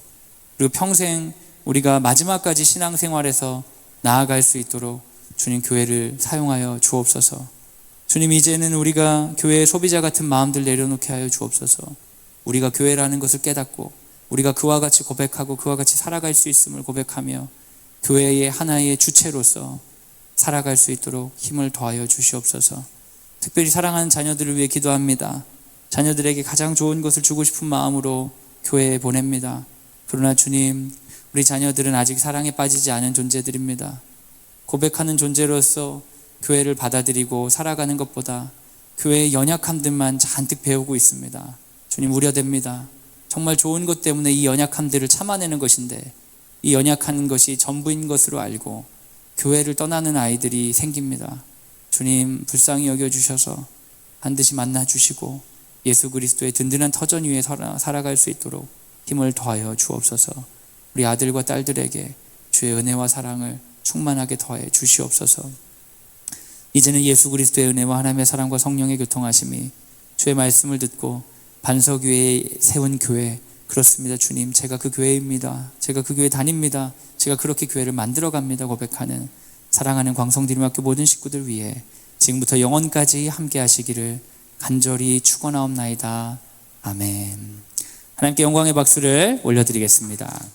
B: 그리고 평생 우리가 마지막까지 신앙생활에서 나아갈 수 있도록 주님 교회를 사용하여 주옵소서. 주님, 이제는 우리가 교회의 소비자 같은 마음들 내려놓게 하여 주옵소서. 우리가 교회라는 것을 깨닫고 우리가 그와 같이 고백하고 그와 같이 살아갈 수 있음을 고백하며 교회의 하나의 주체로서 살아갈 수 있도록 힘을 더하여 주시옵소서. 특별히 사랑하는 자녀들을 위해 기도합니다. 자녀들에게 가장 좋은 것을 주고 싶은 마음으로 교회에 보냅니다. 그러나 주님, 우리 자녀들은 아직 사랑에 빠지지 않은 존재들입니다. 고백하는 존재로서 교회를 받아들이고 살아가는 것보다 교회의 연약함들만 잔뜩 배우고 있습니다. 주님, 우려됩니다. 정말 좋은 것 때문에 이 연약함들을 참아내는 것인데 이 연약한 것이 전부인 것으로 알고 교회를 떠나는 아이들이 생깁니다. 주님, 불쌍히 여겨주셔서 반드시 만나주시고 예수 그리스도의 든든한 터전 위에 살아갈 수 있도록 힘을 더하여 주옵소서. 우리 아들과 딸들에게 주의 은혜와 사랑을 충만하게 더해 주시옵소서. 이제는 예수 그리스도의 은혜와 하나님의 사랑과 성령의 교통하심이 주의 말씀을 듣고 반석위에 세운 교회, 그렇습니다. 주님, 제가 그 교회입니다. 제가 그 교회 다닙니다. 제가 그렇게 교회를 만들어갑니다. 고백하는 사랑하는 광성드림학교 모든 식구들 위해 지금부터 영원까지 함께 하시기를 간절히 축원하옵나이다. 아멘. 하나님께 영광의 박수를 올려드리겠습니다.